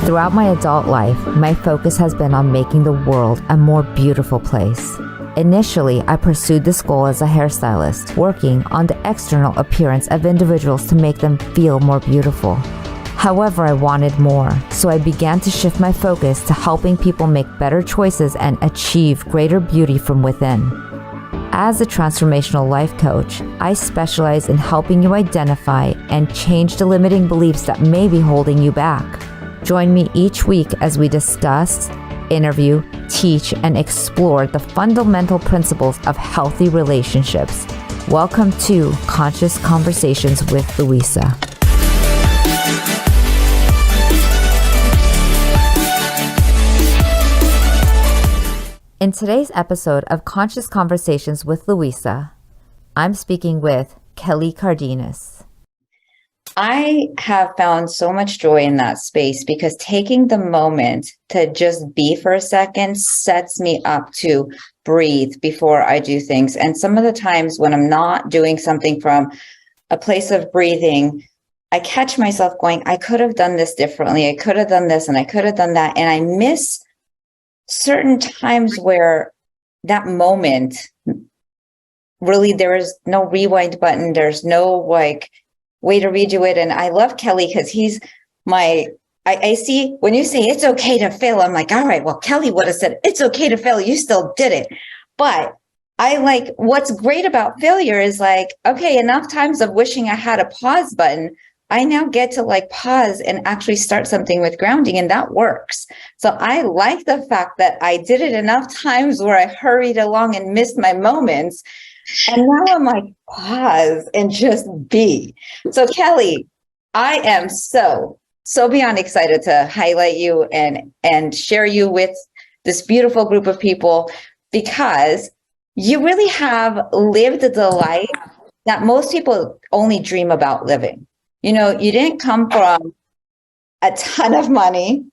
Throughout my adult life, my focus has been on making the world a more beautiful place. Initially, I pursued this goal as a hairstylist, working on the external appearance of individuals to make them feel more beautiful. However, I wanted more, so I began to shift my focus to helping people make better choices and achieve greater beauty from within. As a transformational life coach, I specialize in helping you identify and change the limiting beliefs that may be holding you back. Join me each week as we discuss, interview, teach, and explore the fundamental principles of healthy relationships. Welcome to Conscious Conversations with Louisa. In today's episode of Conscious Conversations with Louisa, I'm speaking with Kelly Cardenas. I have found so much joy in that space because taking the moment to just be for a second sets me up to breathe before I do things. And some of the times when I'm not doing something from a place of breathing, I catch myself going, I could have done this differently. I could have done this and I could have done that. And I miss certain times where that moment, really, there is no rewind button. There's no way to redo it. And I love Kelly because he's I see when you say it's okay to fail, I'm like, all right, well, Kelly would have said, it's okay to fail. You still did it. But what's great about failure is okay, enough times of wishing I had a pause button. I now get to pause and actually start something with grounding, and that works. So I like the fact that I did it enough times where I hurried along and missed my moments. And now I'm pause and just be. So Kelly, I am so beyond excited to highlight you and share you with this beautiful group of people, because you really have lived the life that most people only dream about living. You know, you didn't come from a ton of money,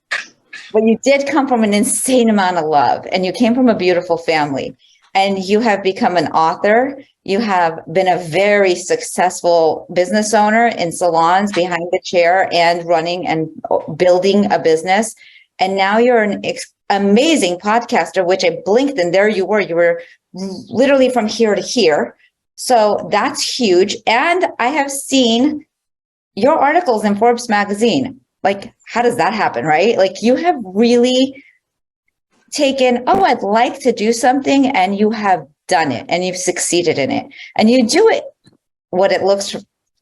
but you did come from an insane amount of love, and you came from a beautiful family. And you have become an author. You have been a very successful business owner in salons, behind the chair, and running and building a business. And now you're an amazing podcaster, which I blinked and there you were. You were literally from here to here. So that's huge. And I have seen your articles in Forbes magazine. How does that happen, right? You have really taken, I'd like to do something, and you have done it and you've succeeded in it, and you do it what it looks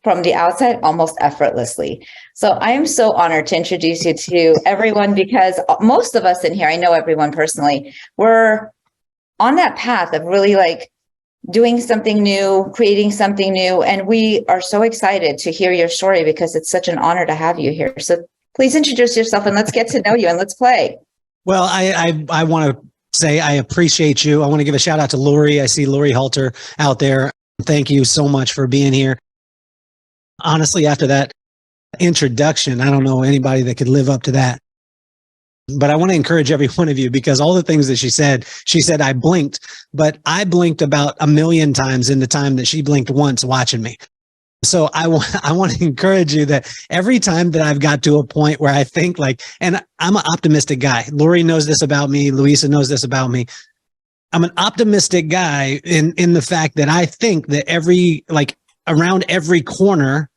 from the outside almost effortlessly. So I am so honored to introduce you to everyone, because most of us in here, I know everyone personally, we're on that path of really doing something new, creating something new. And we are so excited to hear your story because it's such an honor to have you here. So please introduce yourself and let's get to know you and let's play. Well, I want to say I appreciate you. I want to give a shout out to Lori. I see Lori Halter out there. Thank you so much for being here. Honestly, after that introduction, I don't know anybody that could live up to that. But I want to encourage every one of you, because all the things that she said I blinked, but I blinked about 1 million times in the time that she blinked once watching me. So I want to encourage you that every time that I've got to a point where I think and I'm an optimistic guy. Lori knows this about me. Louisa knows this about me. I'm an optimistic guy in the fact that I think that around every corner,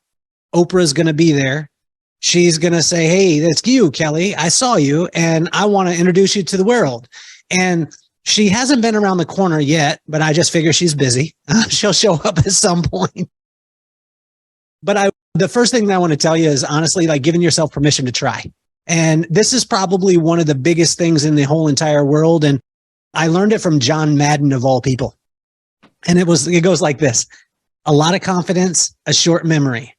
Oprah's going to be there. She's going to say, hey, that's you, Kelly. I saw you and I want to introduce you to the world. And she hasn't been around the corner yet, but I just figure she's busy. She'll show up at some point. But the first thing that I want to tell you is honestly, giving yourself permission to try. And this is probably one of the biggest things in the whole entire world. And I learned it from John Madden, of all people. And it goes like this: a lot of confidence, a short memory.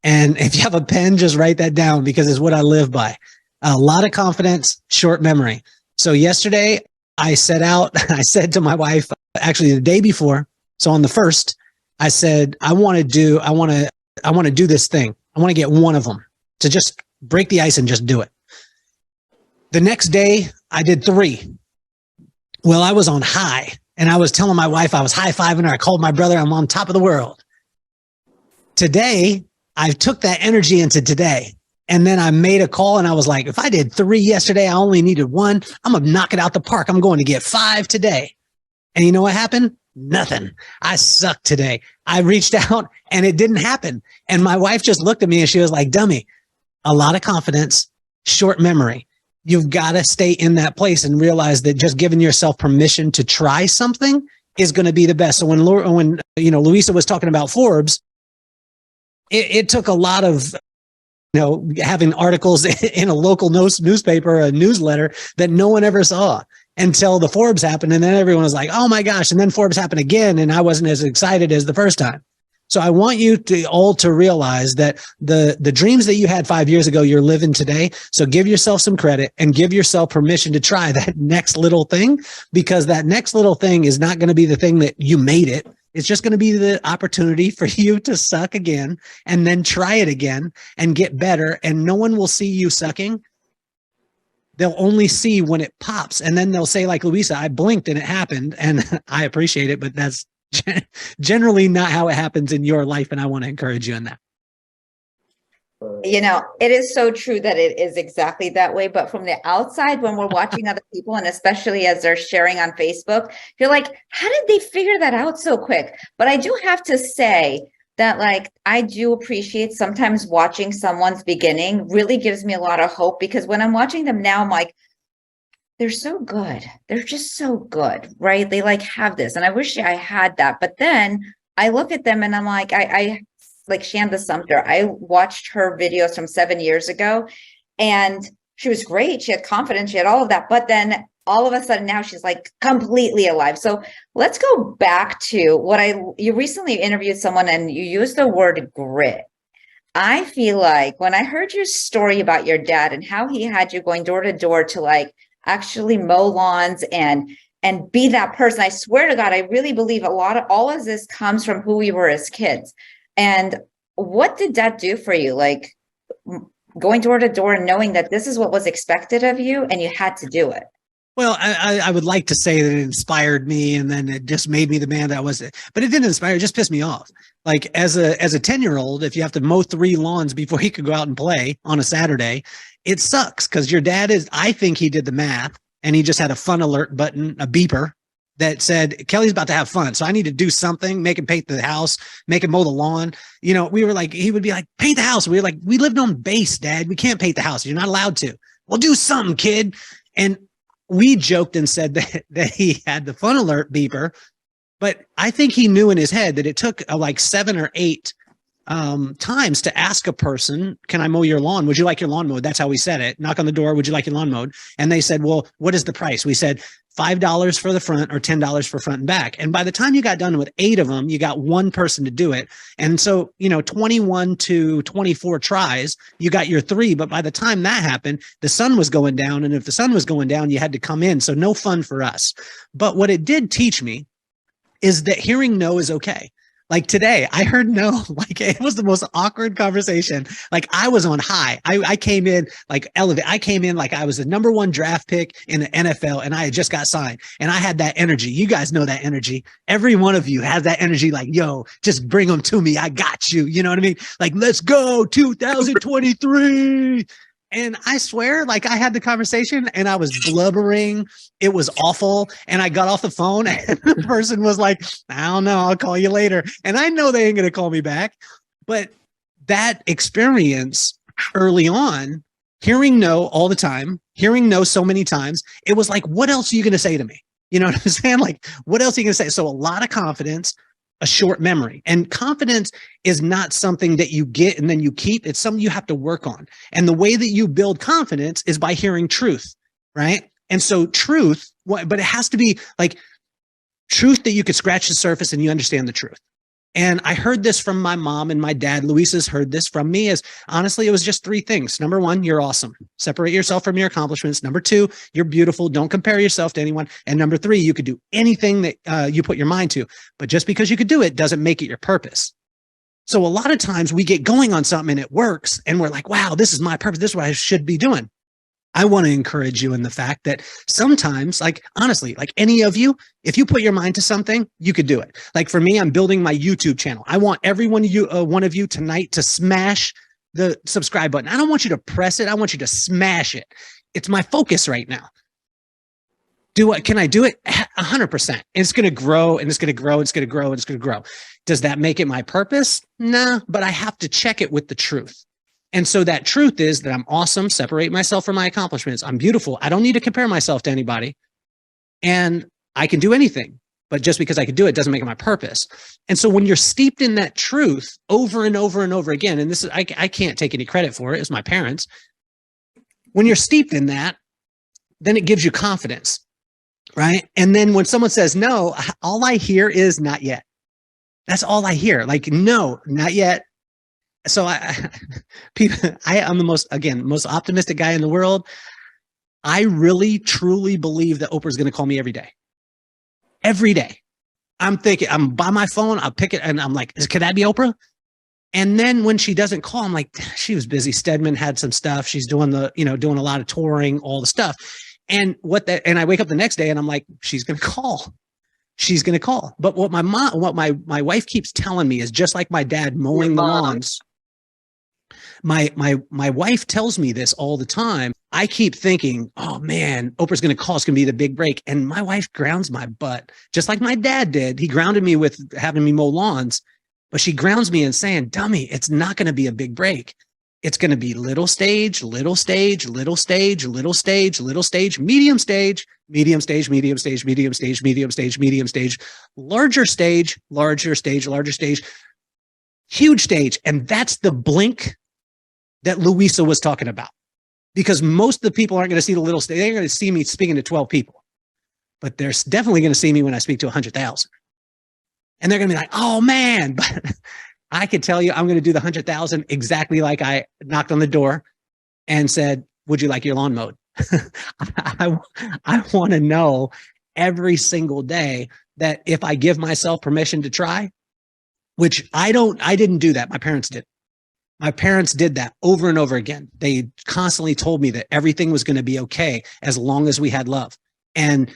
And if you have a pen, just write that down, because it's what I live by. A lot of confidence, short memory. So yesterday I set out, I said to my wife, actually the day before. So on the 1st, I said, I want to do this thing. I want to get one of them, to just break the ice and just do it. The next day I did 3. Well, I was on high, and I was telling my wife, I was high-fiving her. I called my brother. I'm on top of the world. Today, I took that energy into today. And then I made a call and I was like, if I did 3 yesterday, I only needed 1. I'm going to knock it out the park. I'm going to get 5 today. And you know what happened? Nothing. I sucked today. I reached out and it didn't happen. And my wife just looked at me and she was like, dummy, a lot of confidence, short memory. You've got to stay in that place and realize that just giving yourself permission to try something is going to be the best. So when Louisa was talking about Forbes, it took a lot of having articles in a local newspaper, a newsletter that no one ever saw until the Forbes happened. And then everyone was like, oh my gosh. And then Forbes happened again. And I wasn't as excited as the first time. So I want you to realize that the dreams that you had 5 years ago, you're living today. So give yourself some credit and give yourself permission to try that next little thing, because that next little thing is not going to be the thing that you made it. It's just going to be the opportunity for you to suck again and then try it again and get better. And no one will see you sucking. They'll only see when it pops. And then they'll say, like Louisa, I blinked and it happened. And I appreciate it, but that's generally not how it happens in your life. And I want to encourage you in that. It is so true that it is exactly that way. But from the outside, when we're watching other people, and especially as they're sharing on Facebook, you're like, how did they figure that out so quick? But I do have to say that, like, I do appreciate sometimes watching someone's beginning really gives me a lot of hope, because when I'm watching them now, I'm like, they're so good. They're just so good, right? They like have this, and I wish I had that. But then I look at them and I'm like, I like Shanda Sumter. I watched her videos from 7 years ago and she was great. She had confidence. She had all of that. But then all of a sudden now she's like completely alive. So let's go back to you recently interviewed someone and you used the word grit. I feel like when I heard your story about your dad and how he had you going door to door to like actually mow lawns and be that person, I swear to God, I really believe all of this comes from who we were as kids. And what did that do for you? Like going door to door and knowing that this is what was expected of you and you had to do it. Well, I would like to say that it inspired me and then it just made me the man that I was, but it didn't inspire, it just pissed me off. Like as a 10-year-old, if you have to mow 3 lawns before you could go out and play on a Saturday, it sucks because your dad I think he did the math and he just had a fun alert button, a beeper that said, Kelly's about to have fun. So I need to do something, make him paint the house, make him mow the lawn. We were like, he would be like, paint the house. We were like, we lived on base, Dad. We can't paint the house. You're not allowed to. Well, do something, kid. And we joked and said that he had the fun alert beeper, but I think he knew in his head that it took like 7 or 8 times to ask a person, can I mow your lawn? Would you like your lawn mowed? That's how we said it. Knock on the door. Would you like your lawn mowed? And they said, well, what is the price? We said $5 for the front or $10 for front and back. And by the time you got done with 8 of them, you got 1 person to do it. And so, 21 to 24 tries, you got your 3. But by the time that happened, the sun was going down. And if the sun was going down, you had to come in. So no fun for us. But what it did teach me is that hearing no is okay. Like today, I heard no, like it was the most awkward conversation. Like I was on high. I came in like elevate. I came in like I was the #1 draft pick in the NFL and I had just got signed and I had that energy. You guys know that energy. Every one of you has that energy. Like, yo, just bring them to me. I got you. You know what I mean? Like, let's go 2023. And I swear, like I had the conversation and I was blubbering. It was awful. And I got off the phone and the person was like, I don't know, I'll call you later. And I know they ain't going to call me back. But that experience early on, hearing no all the time, hearing no so many times, it was like, what else are you going to say to me? You know what I'm saying? Like, what else are you going to say? So a lot of confidence, a short memory. And confidence is not something that you get and then you keep. It's something you have to work on. And the way that you build confidence is by hearing truth, right? And so truth, but it has to be like truth that you could scratch the surface and you understand the truth. And I heard this from my mom and my dad. Luisa's heard this from me. As honestly, it was just 3 things. Number 1, you're awesome. Separate yourself from your accomplishments. Number 2, you're beautiful. Don't compare yourself to anyone. And number 3, you could do anything that you put your mind to. But just because you could do it doesn't make it your purpose. So a lot of times we get going on something and it works. And we're like, wow, this is my purpose. This is what I should be doing. I want to encourage you in the fact that sometimes, like, honestly, like any of you, if you put your mind to something, you could do it. Like for me, I'm building my YouTube channel. I want every one of you tonight to smash the subscribe button. I don't want you to press it. I want you to smash it. It's my focus right now. Can I do it? 100%. It's going to grow and it's going to grow. It's going to grow and it's going to grow. Does that make it my purpose? Nah, but I have to check it with the truth. And so that truth is that I'm awesome, separate myself from my accomplishments. I'm beautiful. I don't need to compare myself to anybody. And I can do anything, but just because I can do it doesn't make it my purpose. And so when you're steeped in that truth over and over and over again, and this is, I can't take any credit for it, it's my parents. When you're steeped in that, then it gives you confidence, right? And then when someone says no, all I hear is not yet. That's all I hear. Like, no, not yet. So I'm the most optimistic guy in the world. I really, truly believe that Oprah's going to call me every day. Every day. I'm thinking, I'm by my phone, I'll pick it and I'm like, could that be Oprah? And then when she doesn't call, I'm like, she was busy. Stedman had some stuff. She's doing doing a lot of touring, all the stuff. And I wake up the next day and I'm like, she's going to call. She's going to call. But what my wife keeps telling me is just like my dad mowing the lawns. My wife tells me this all the time. I keep thinking, oh man, Oprah's going to call. It's going to be the big break. And my wife grounds my butt, just like my dad did. He grounded me with having me mow lawns, but she grounds me and saying, dummy, it's not going to be a big break. It's going to be little stage, little stage, little stage, little stage, little stage, medium stage, medium stage, medium stage, medium stage, medium stage, medium stage, larger stage, larger stage, larger stage, huge stage. And that's the blink that Louisa was talking about, because most of the people aren't going to see the little stage. They're going to see me speaking to 12 people, but they're definitely going to see me when I speak to 100,000. And they're going to be like, oh man, but I could tell you, I'm going to do the 100,000 exactly like I knocked on the door and said, would you like your lawn mowed? I want to know every single day that if I give myself permission to try, which I didn't do that. My parents did. My parents did that over and over again. They constantly told me that everything was going to be okay as long as we had love. And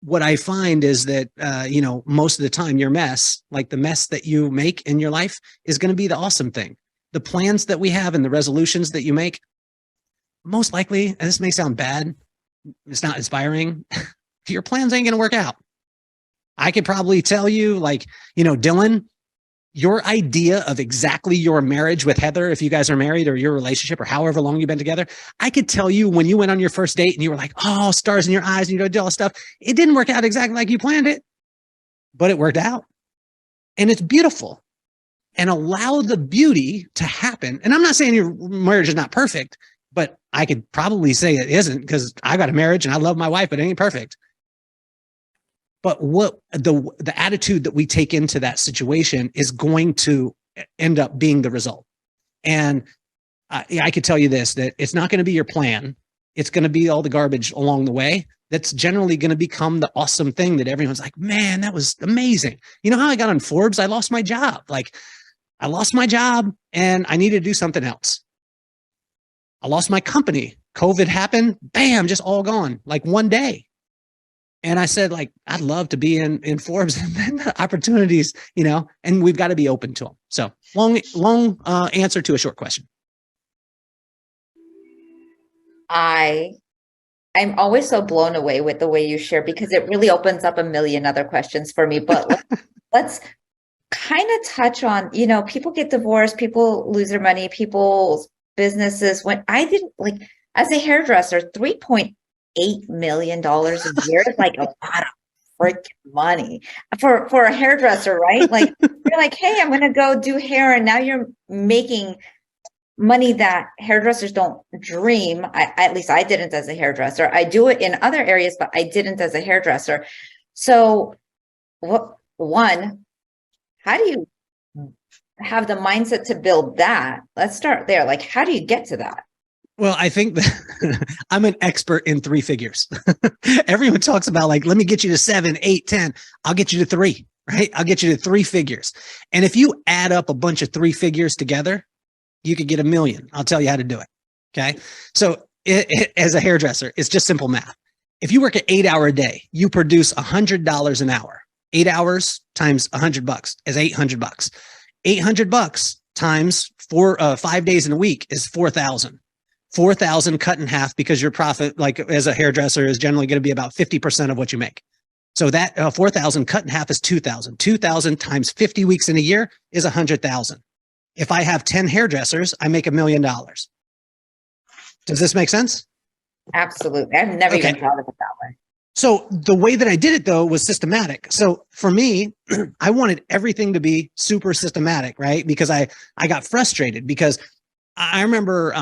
what I find is that, most of the time your mess, like the mess that you make in your life, is going to be the awesome thing. The plans that we have and the resolutions that you make, most likely, and this may sound bad, it's not inspiring, your plans ain't going to work out. I could probably tell you, Dylan, your idea of exactly your marriage with Heather, if you guys are married, or your relationship, or however long you've been together, I could tell you when you went on your first date and you were like, oh, stars in your eyes, and you did all this stuff. It didn't work out exactly like you planned it, but it worked out. And it's beautiful. And allow the beauty to happen. And I'm not saying your marriage is not perfect, but I could probably say it isn't, because I got a marriage and I love my wife, but it ain't perfect. But what the attitude that we take into that situation is going to end up being the result. And I could tell you this, that it's not going to be your plan. It's going to be all the garbage along the way. That's generally going to become the awesome thing that everyone's like, man, that was amazing. You know how I got on Forbes? I lost my job. I lost my job and I needed to do something else. I lost my company. COVID happened. Bam, just all gone. One day. And I said, I'd love to be in Forbes, and then the opportunities, and we've got to be open to them. So long answer to a short question. I'm always so blown away with the way you share, because it really opens up a million other questions for me. But let's kind of touch on, people get divorced, people lose their money, people's businesses. When I didn't as a hairdresser, $3.8 million a year is like a lot of freaking money for a hairdresser, right? You're like, hey, I'm going to go do hair. And now you're making money that hairdressers don't dream. At least I didn't as a hairdresser. I do it in other areas, but I didn't as a hairdresser. So how do you have the mindset to build that? Let's start there. How do you get to that? Well, I think that I'm an expert in 3 figures. Everyone talks about let me get you to 7, 8, 10. I'll get you to 3, right? I'll get you to 3 figures. And if you add up a bunch of 3 figures together, you could get $1 million. I'll tell you how to do it. Okay. So as a hairdresser, it's just simple math. If you work an 8-hour day, you produce $100 an hour. 8 hours times $100 is $800. $800 times 5 days in a week is 4,000. 4,000 cut in half, because your profit, like as a hairdresser, is generally going to be about 50% of what you make. So that 4,000 cut in half is 2,000. 2,000 times 50 weeks in a year is 100,000. If I have 10 hairdressers, I make $1 million. Does this make sense? Absolutely. I've never even thought of it that way. So the way that I did it though was systematic. So for me, I wanted everything to be super systematic, right? Because I got frustrated, because I remember,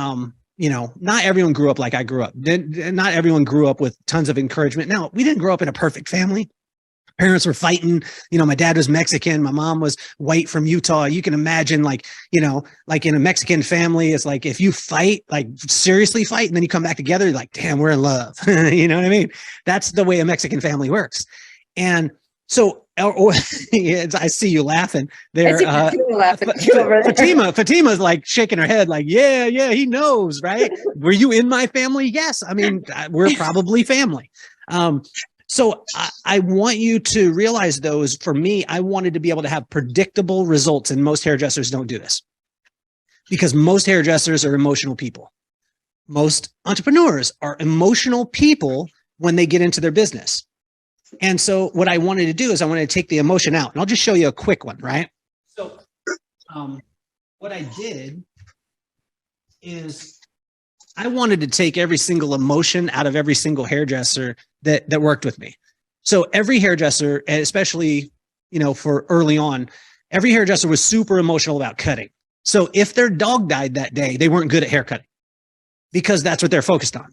not everyone grew up like I grew up. Not everyone grew up with tons of encouragement. Now, we didn't grow up in a perfect family. Parents were fighting. My dad was Mexican. My mom was white from Utah. You can imagine, like in a Mexican family, it's like if you fight, like seriously fight, and then you come back together, you're like, damn, we're in love. You know what I mean? That's the way a Mexican family works. And so, I see you laughing there. Fatima's like shaking her head like, yeah, he knows, right? Were you in my family? Yes. I mean, we're probably family. So I want you to realize those. For me, I wanted to be able to have predictable results, and most hairdressers don't do this, because most hairdressers are emotional people. Most entrepreneurs are emotional people when they get into their business. And so what I wanted to do is I wanted to take the emotion out, and I'll just show you a quick one, right? So what I did is I wanted to take every single emotion out of every single hairdresser that worked with me. So every hairdresser, especially, for early on, every hairdresser was super emotional about cutting. So if their dog died that day, they weren't good at haircutting, because that's what they're focused on.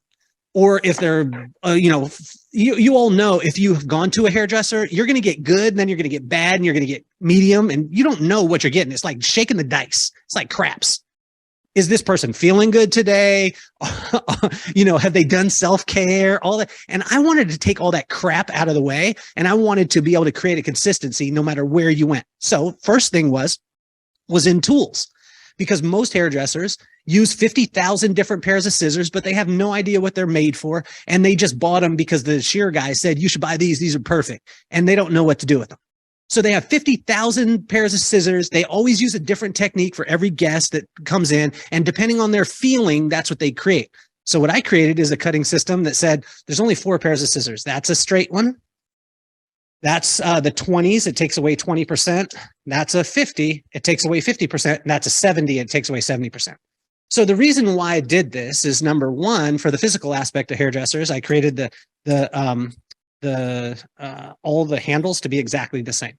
Or if they're, you all know, if you've gone to a hairdresser, you're going to get good, and then you're going to get bad, and you're going to get medium, and you don't know what you're getting. It's like shaking the dice. It's like craps. Is this person feeling good today? Have they done self-care? All that. And I wanted to take all that crap out of the way, and I wanted to be able to create a consistency no matter where you went. So first thing was in tools, because most hairdressers use 50,000 different pairs of scissors, but they have no idea what they're made for. And they just bought them because the shear guy said, you should buy these. These are perfect. And they don't know what to do with them. So they have 50,000 pairs of scissors. They always use a different technique for every guest that comes in. And depending on their feeling, that's what they create. So what I created is a cutting system that said, there's only 4 pairs of scissors. That's a straight one. That's the 20s. It takes away 20%. That's a 50. It takes away 50%. And that's a 70. It takes away 70%. So the reason why I did this is, number one, for the physical aspect of hairdressers, I created all the handles to be exactly the same.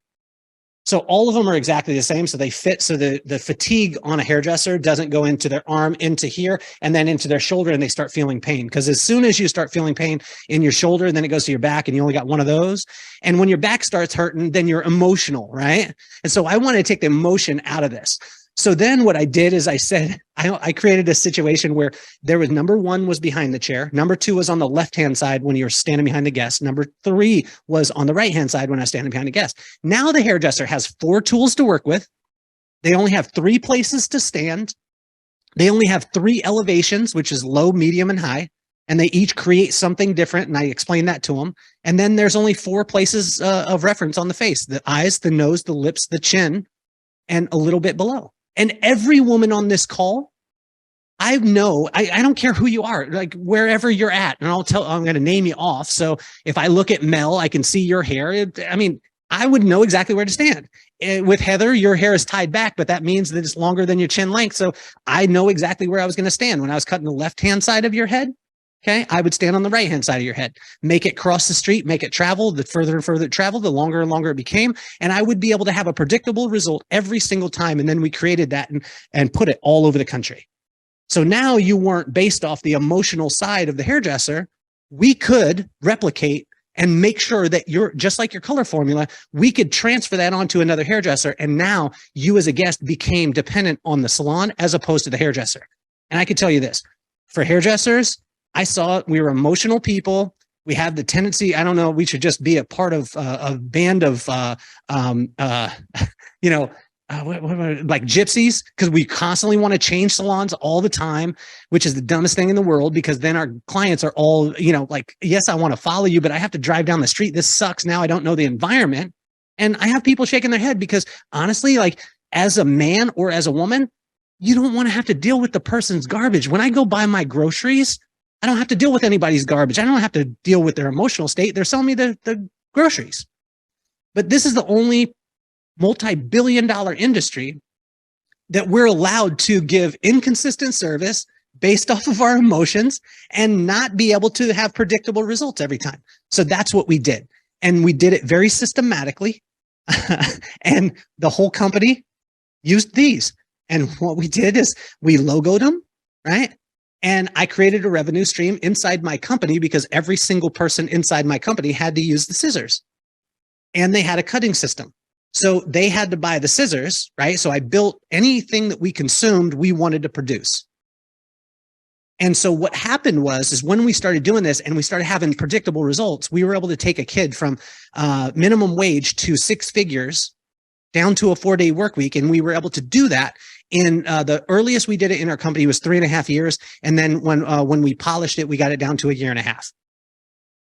So all of them are exactly the same. So they fit. So the fatigue on a hairdresser doesn't go into their arm, into here, and then into their shoulder, and they start feeling pain. Because as soon as you start feeling pain in your shoulder, then it goes to your back, and you only got one of those. And when your back starts hurting, then you're emotional, right? And so I want to take the emotion out of this. So then what I did is I said, I created a situation where there was, number one was behind the chair. Number two was on the left-hand side when you're standing behind the guest. Number three was on the right-hand side when I was standing behind the guest. Now the hairdresser has 4 tools to work with. They only have 3 places to stand. They only have 3 elevations, which is low, medium, and high. And they each create something different. And I explained that to them. And then there's only 4 places of reference on the face: the eyes, the nose, the lips, the chin, and a little bit below. And every woman on this call, I know, I don't care who you are, like wherever you're at, and I'm going to name you off. So if I look at Mel, I can see your hair. I would know exactly where to stand. With Heather, your hair is tied back, but that means that it's longer than your chin length. So I know exactly where I was going to stand. When I was cutting the left-hand side of your head, okay, I would stand on the right-hand side of your head, make it cross the street, make it travel. The further and further it traveled, the longer and longer it became. And I would be able to have a predictable result every single time. And then we created that and put it all over the country. So now you weren't based off the emotional side of the hairdresser. We could replicate and make sure that you're just like your color formula. We could transfer that onto another hairdresser. And now you as a guest became dependent on the salon as opposed to the hairdresser. And I could tell you this, for hairdressers, I saw it. We were emotional people. We had the tendency, I don't know, we should just be a part of a band of, like gypsies, because we constantly want to change salons all the time, which is the dumbest thing in the world, because then our clients are all, like, yes, I want to follow you, but I have to drive down the street. This sucks. Now I don't know the environment. And I have people shaking their head because honestly, like, as a man or as a woman, you don't want to have to deal with the person's garbage. When I go buy my groceries, I don't have to deal with anybody's garbage. I don't have to deal with their emotional state. They're selling me the groceries. But this is the only multi-billion-dollar industry that we're allowed to give inconsistent service based off of our emotions and not be able to have predictable results every time. So that's what we did. And we did it very systematically. And the whole company used these. And what we did is we logoed them, right? And I created a revenue stream inside my company because every single person inside my company had to use the scissors. And they had a cutting system. So they had to buy the scissors, right? So I built anything that we consumed, we wanted to produce. And so what happened is when we started doing this and we started having predictable results, we were able to take a kid from minimum wage to 6 figures down to a 4-day work week. And we were able to do that in the earliest we did it in our company was 3.5 years. And then when we polished it, we got it down to 1.5 years.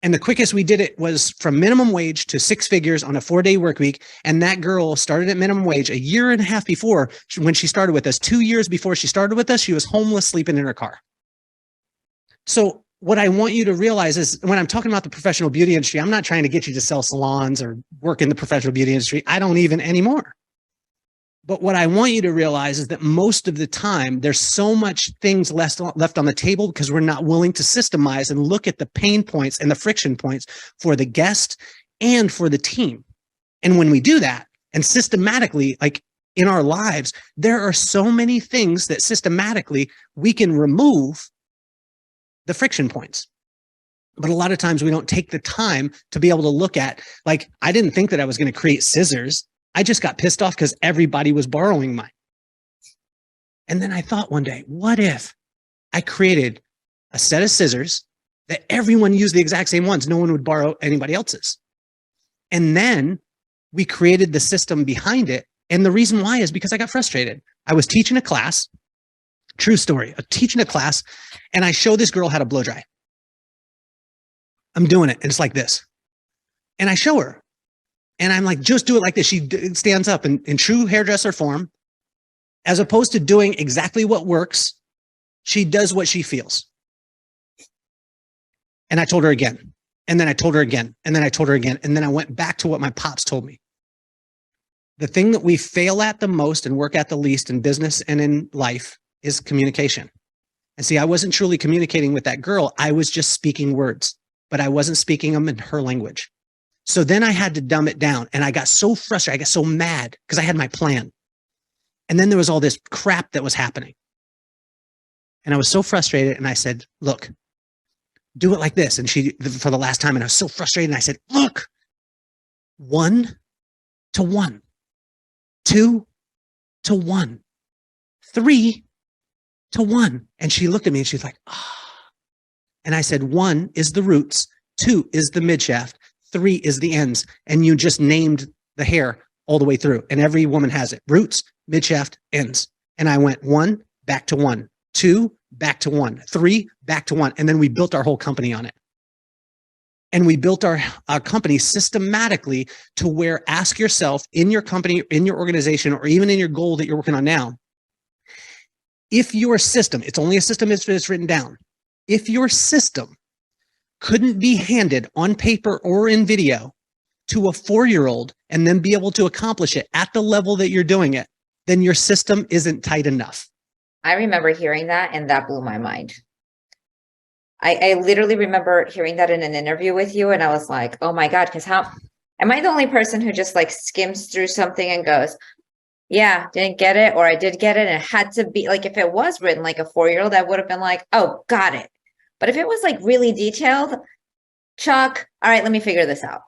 And the quickest we did it was from minimum wage to 6 figures on a 4-day work week. And that girl started at minimum wage 1.5 years before when she started with us. 2 years before she started with us, she was homeless, sleeping in her car. So what I want you to realize is when I'm talking about the professional beauty industry, I'm not trying to get you to sell salons or work in the professional beauty industry. I don't even anymore. But what I want you to realize is that most of the time, there's so much things left on the table because we're not willing to systemize and look at the pain points and the friction points for the guest and for the team. And when we do that and systematically, like in our lives, there are so many things that systematically we can remove the friction points. But a lot of times we don't take the time to be able to look at, like, I didn't think that I was going to create scissors. I just got pissed off because everybody was borrowing mine. And then I thought one day, what if I created a set of scissors that everyone used the exact same ones? No one would borrow anybody else's. And then we created the system behind it. And the reason why is because I got frustrated. I was teaching a class, true story, teaching a class, and I show this girl how to blow dry. I'm doing it, and it's like this. And I show her. And I'm like, just do it like this. She stands up in true hairdresser form. As opposed to doing exactly what works, she does what she feels. And I told her again. And then I told her again. And then I told her again. And then I went back to what my pops told me. The thing that we fail at the most and work at the least in business and in life is communication. And see, I wasn't truly communicating with that girl. I was just speaking words, but I wasn't speaking them in her language. So then I had to dumb it down, and I got so frustrated. I got so mad because I had my plan. And then there was all this crap that was happening. And I was so frustrated, and I said, look, do it like this. And she, for the last time, and I was so frustrated, and I said, look, 1 to 1, 2 to 1, 3 to 1. And she looked at me and she's like, ah. And I said, 1 is the roots, 2 is the midshaft, 3 is the ends. And you just named the hair all the way through. And every woman has it. Roots, midshaft, ends. And I went 1, back to 1, 2, back to 1, 3, back to 1. And then we built our whole company on it. And we built our company systematically to where ask yourself in your company, in your organization, or even in your goal that you're working on now, if your system, it's only a system if it's written down, if your system couldn't be handed on paper or in video to a 4-year-old and then be able to accomplish it at the level that you're doing it, then your system isn't tight enough. I remember hearing that, and that blew my mind. I literally remember hearing that in an interview with you, and I was like, oh my God, because how am I the only person who just like skims through something and goes, yeah, didn't get it, or I did get it, and it had to be like, if it was written like a 4-year-old, I would have been like, oh, got it. But if it was like really detailed, Chuck, all right, let me figure this out.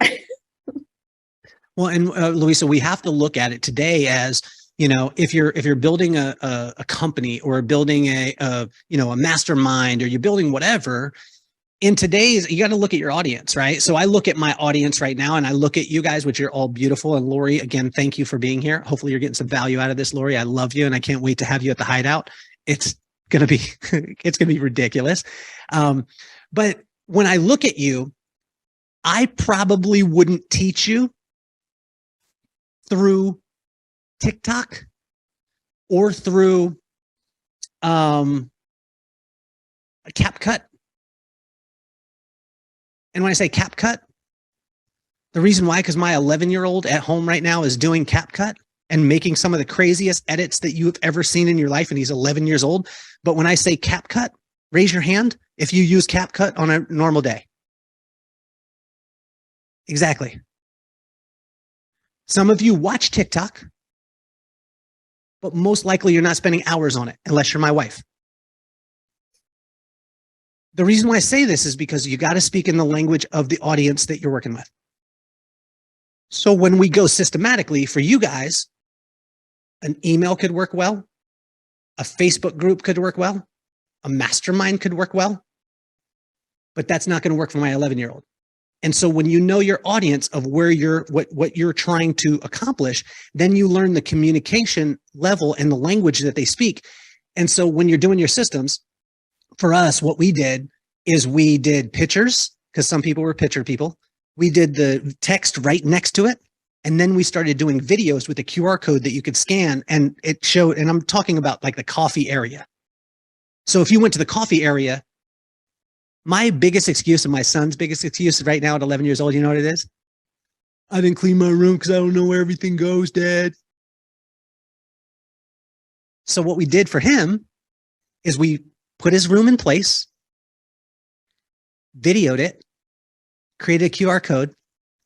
Well, and Louisa, we have to look at it today as, you know, if you're building a company or building a mastermind, or you're building whatever, in today's, you got to look at your audience, right? So I look at my audience right now, and I look at you guys, which are all beautiful. And Lori, again, thank you for being here. Hopefully you're getting some value out of this, Lori. I love you, and I can't wait to have you at the Hideout. It's going to be ridiculous. But when I look at you, I probably wouldn't teach you through TikTok or through a CapCut. And when I say CapCut, the reason why, because my 11-year-old at home right now is doing CapCut and making some of the craziest edits that you've ever seen in your life, and he's 11 years old. But when I say CapCut, raise your hand if you use CapCut on a normal day. Exactly. Some of you watch TikTok, but most likely you're not spending hours on it unless you're my wife. The reason why I say this is because you got to speak in the language of the audience that you're working with. So when we go systematically for you guys, an email could work well. A Facebook group could work well. A mastermind could work well. But that's not going to work for my 11-year-old. And so when you know your audience of where you're, what you're trying to accomplish, then you learn the communication level and the language that they speak. And so when you're doing your systems, for us, what we did is we did pictures, because some people were picture people. We did the text right next to it. And then we started doing videos with a QR code that you could scan, and it showed, and I'm talking about like the coffee area. So if you went to the coffee area, my biggest excuse and my son's biggest excuse right now at 11 years old, you know what it is? I didn't clean my room because I don't know where everything goes, Dad. So what we did for him is we put his room in place, videoed it, created a QR code,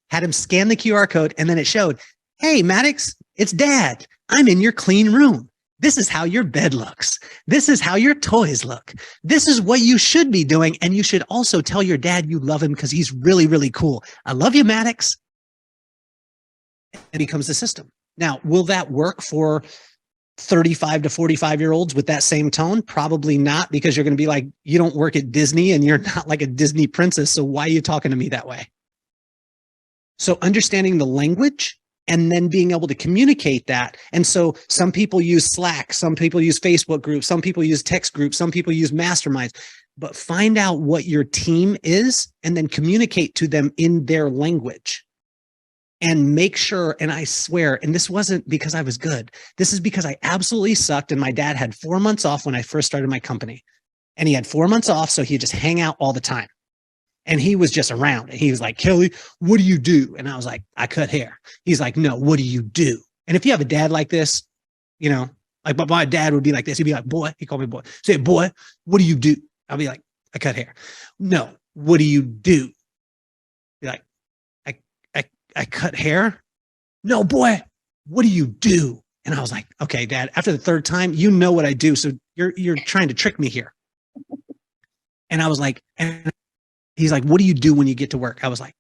had him scan the QR code, and then it showed, hey, Maddox, it's Dad. I'm in your clean room. This is how your bed looks. This is how your toys look. This is what you should be doing. And you should also tell your dad you love him because he's really, really cool. I love you, Maddox. It becomes the system. Now, will that work for 35 to 45-year-olds with that same tone? Probably not, because you're going to be like, you don't work at Disney and you're not like a Disney princess. So why are you talking to me that way? So understanding the language and then being able to communicate that. And so some people use Slack, some people use Facebook groups, some people use text groups, some people use masterminds, but find out what your team is and then communicate to them in their language. And make sure, and I swear, and this wasn't because I was good. This is because I absolutely sucked. And my dad had 4 months off when I first started my company. And he had 4 months off, so he'd just hang out all the time. And he was just around. And he was like, Kelly, what do you do? And I was like, I cut hair. He's like, no, what do you do? And if you have a dad like this, you know, like my dad would be like this. He'd be like, boy, he called me boy. Say, boy, what do you do? I'll be like, I cut hair. No, what do you do? Be like, I cut hair. No, boy, what do you do? And I was like, okay, Dad, after the third time, you know what I do. So you're trying to trick me here. And I was like, and he's like, what do you do when you get to work? I was like,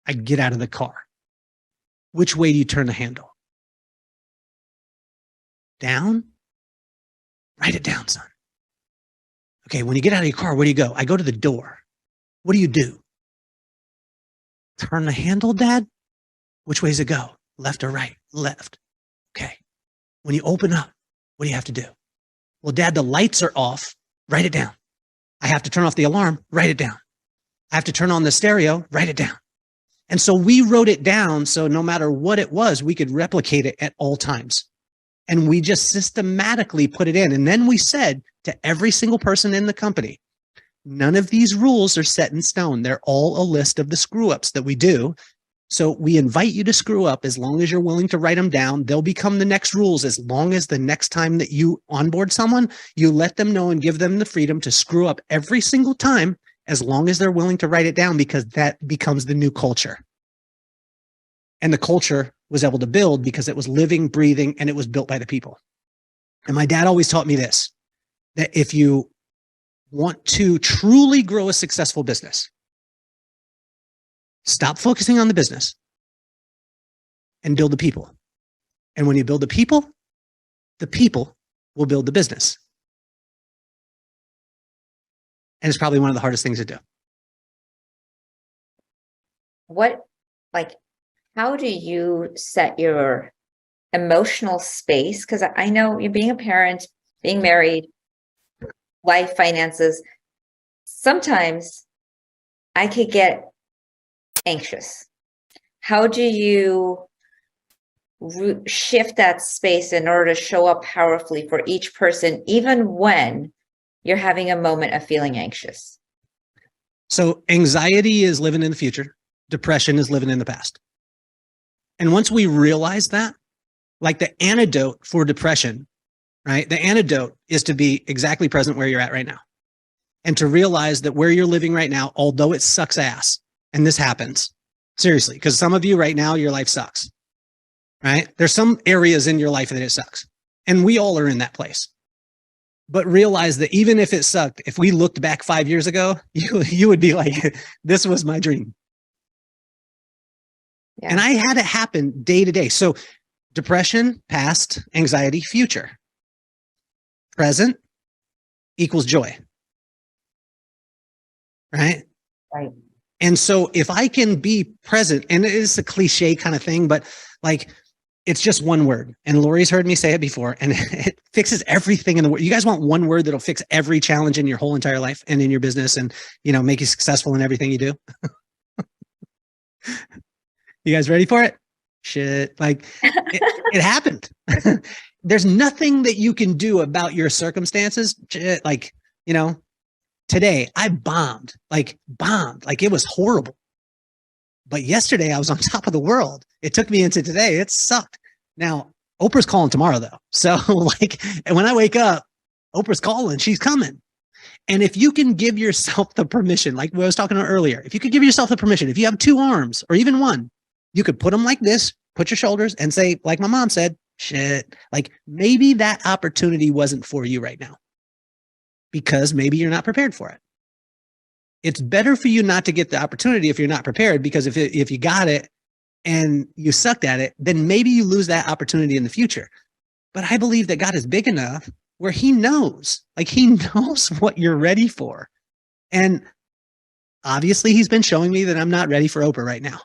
I get out of the car. Which way do you turn the handle? Down? Write it down, son. Okay, when you get out of your car, where do you go? I go to the door. What do you do? Turn the handle, Dad? Which way does it go? Left or right? Left. Okay. When you open up, what do you have to do? Well, Dad, the lights are off. Write it down. I have to turn off the alarm. Write it down. I have to turn on the stereo. Write it down. And so we wrote it down so no matter what it was, we could replicate it at all times. And we just systematically put it in. And then we said to every single person in the company, none of these rules are set in stone. They're all a list of the screw ups that we do. So we invite you to screw up as long as you're willing to write them down. They'll become the next rules as long as the next time that you onboard someone, you let them know and give them the freedom to screw up every single time as long as they're willing to write it down, because that becomes the new culture. And the culture was able to build because it was living, breathing, and it was built by the people. And my dad always taught me this, that if you want to truly grow a successful business, stop focusing on the business and build the people. And when you build the people will build the business. And it's probably one of the hardest things to do. How do you set your emotional space? Because I know you're being a parent, being married, life, finances. Sometimes I could get anxious. How do you shift that space in order to show up powerfully for each person, even when you're having a moment of feeling anxious? So anxiety is living in the future. Depression is living in the past. And once we realize that, like the antidote for depression, right? The antidote is to be exactly present where you're at right now. And to realize that where you're living right now, although it sucks ass, and this happens, seriously, because some of you right now, your life sucks, right? There's some areas in your life that it sucks. And we all are in that place. But realize that even if it sucked, if we looked back 5 years ago, you would be like, this was my dream. Yeah. And I had it happen day to day. So depression, past, anxiety, future. Present equals joy. Right? Right. And so if I can be present, and it is a cliche kind of thing, but like, it's just one word. And Lori's heard me say it before, and it fixes everything in the world. You guys want one word that'll fix every challenge in your whole entire life and in your business and, you know, make you successful in everything you do? You guys ready for it? Shit. Like it happened. There's nothing that you can do about your circumstances. Shit, like, you know, today I bombed, like it was horrible. But yesterday I was on top of the world. It took me into today. It sucked. Now, Oprah's calling tomorrow though. So like, and when I wake up, Oprah's calling, she's coming. And if you can give yourself the permission, like I was talking about earlier, if you could give yourself the permission, if you have 2 arms or even one, you could put them like this, put your shoulders and say, like my mom said, shit, like maybe that opportunity wasn't for you right now because maybe you're not prepared for it. It's better for you not to get the opportunity if you're not prepared, because if you got it and you sucked at it, then maybe you lose that opportunity in the future. But I believe that God is big enough where he knows, like he knows what you're ready for. And obviously he's been showing me that I'm not ready for Oprah right now.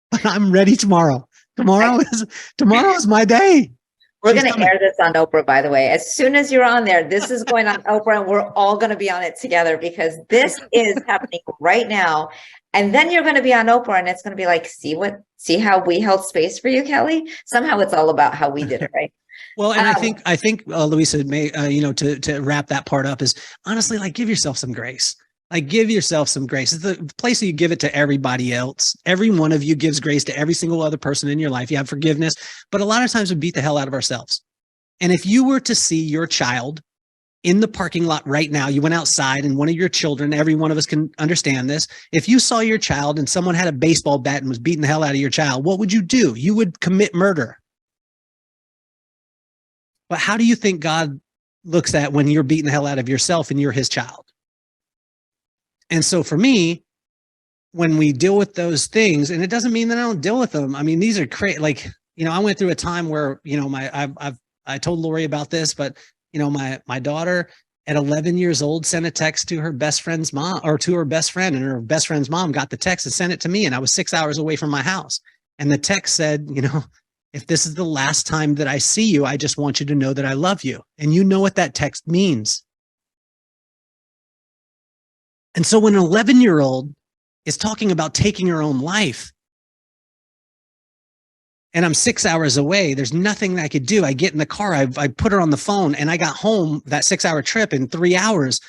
But I'm ready tomorrow. Tomorrow is my day. We're going to air this on Oprah, by the way. As soon as you're on there, this is going on Oprah, and we're all going to be on it together because this is happening right now. And then you're going to be on Oprah, and it's going to be like, see how we held space for you, Kelly? Somehow it's all about how we did it, right? Well, and I think Louisa may, to wrap that part up is honestly, like, give yourself some grace. Like, give yourself some grace. It's the place that you give it to everybody else. Every one of you gives grace to every single other person in your life. You have forgiveness, but a lot of times we beat the hell out of ourselves. And if you were to see your child in the parking lot right now, you went outside and one of your children, every one of us can understand this. If you saw your child and someone had a baseball bat and was beating the hell out of your child, what would you do? You would commit murder. But how do you think God looks at when you're beating the hell out of yourself and you're his child? And so for me, when we deal with those things, and it doesn't mean that I don't deal with them. I mean, these are crazy. Like, you know, I went through a time where, you know, I told Lori about this, but you know, my daughter at 11 years old sent a text to her best friend's mom, or to her best friend, and her best friend's mom got the text and sent it to me. And I was 6 hours away from my house. And the text said, you know, if this is the last time that I see you, I just want you to know that I love you. And you know what that text means. And so when an 11-year-old is talking about taking her own life, and I'm 6 hours away, there's nothing that I could do. I get in the car, I put her on the phone, and I got home that 6-hour trip in 3 hours.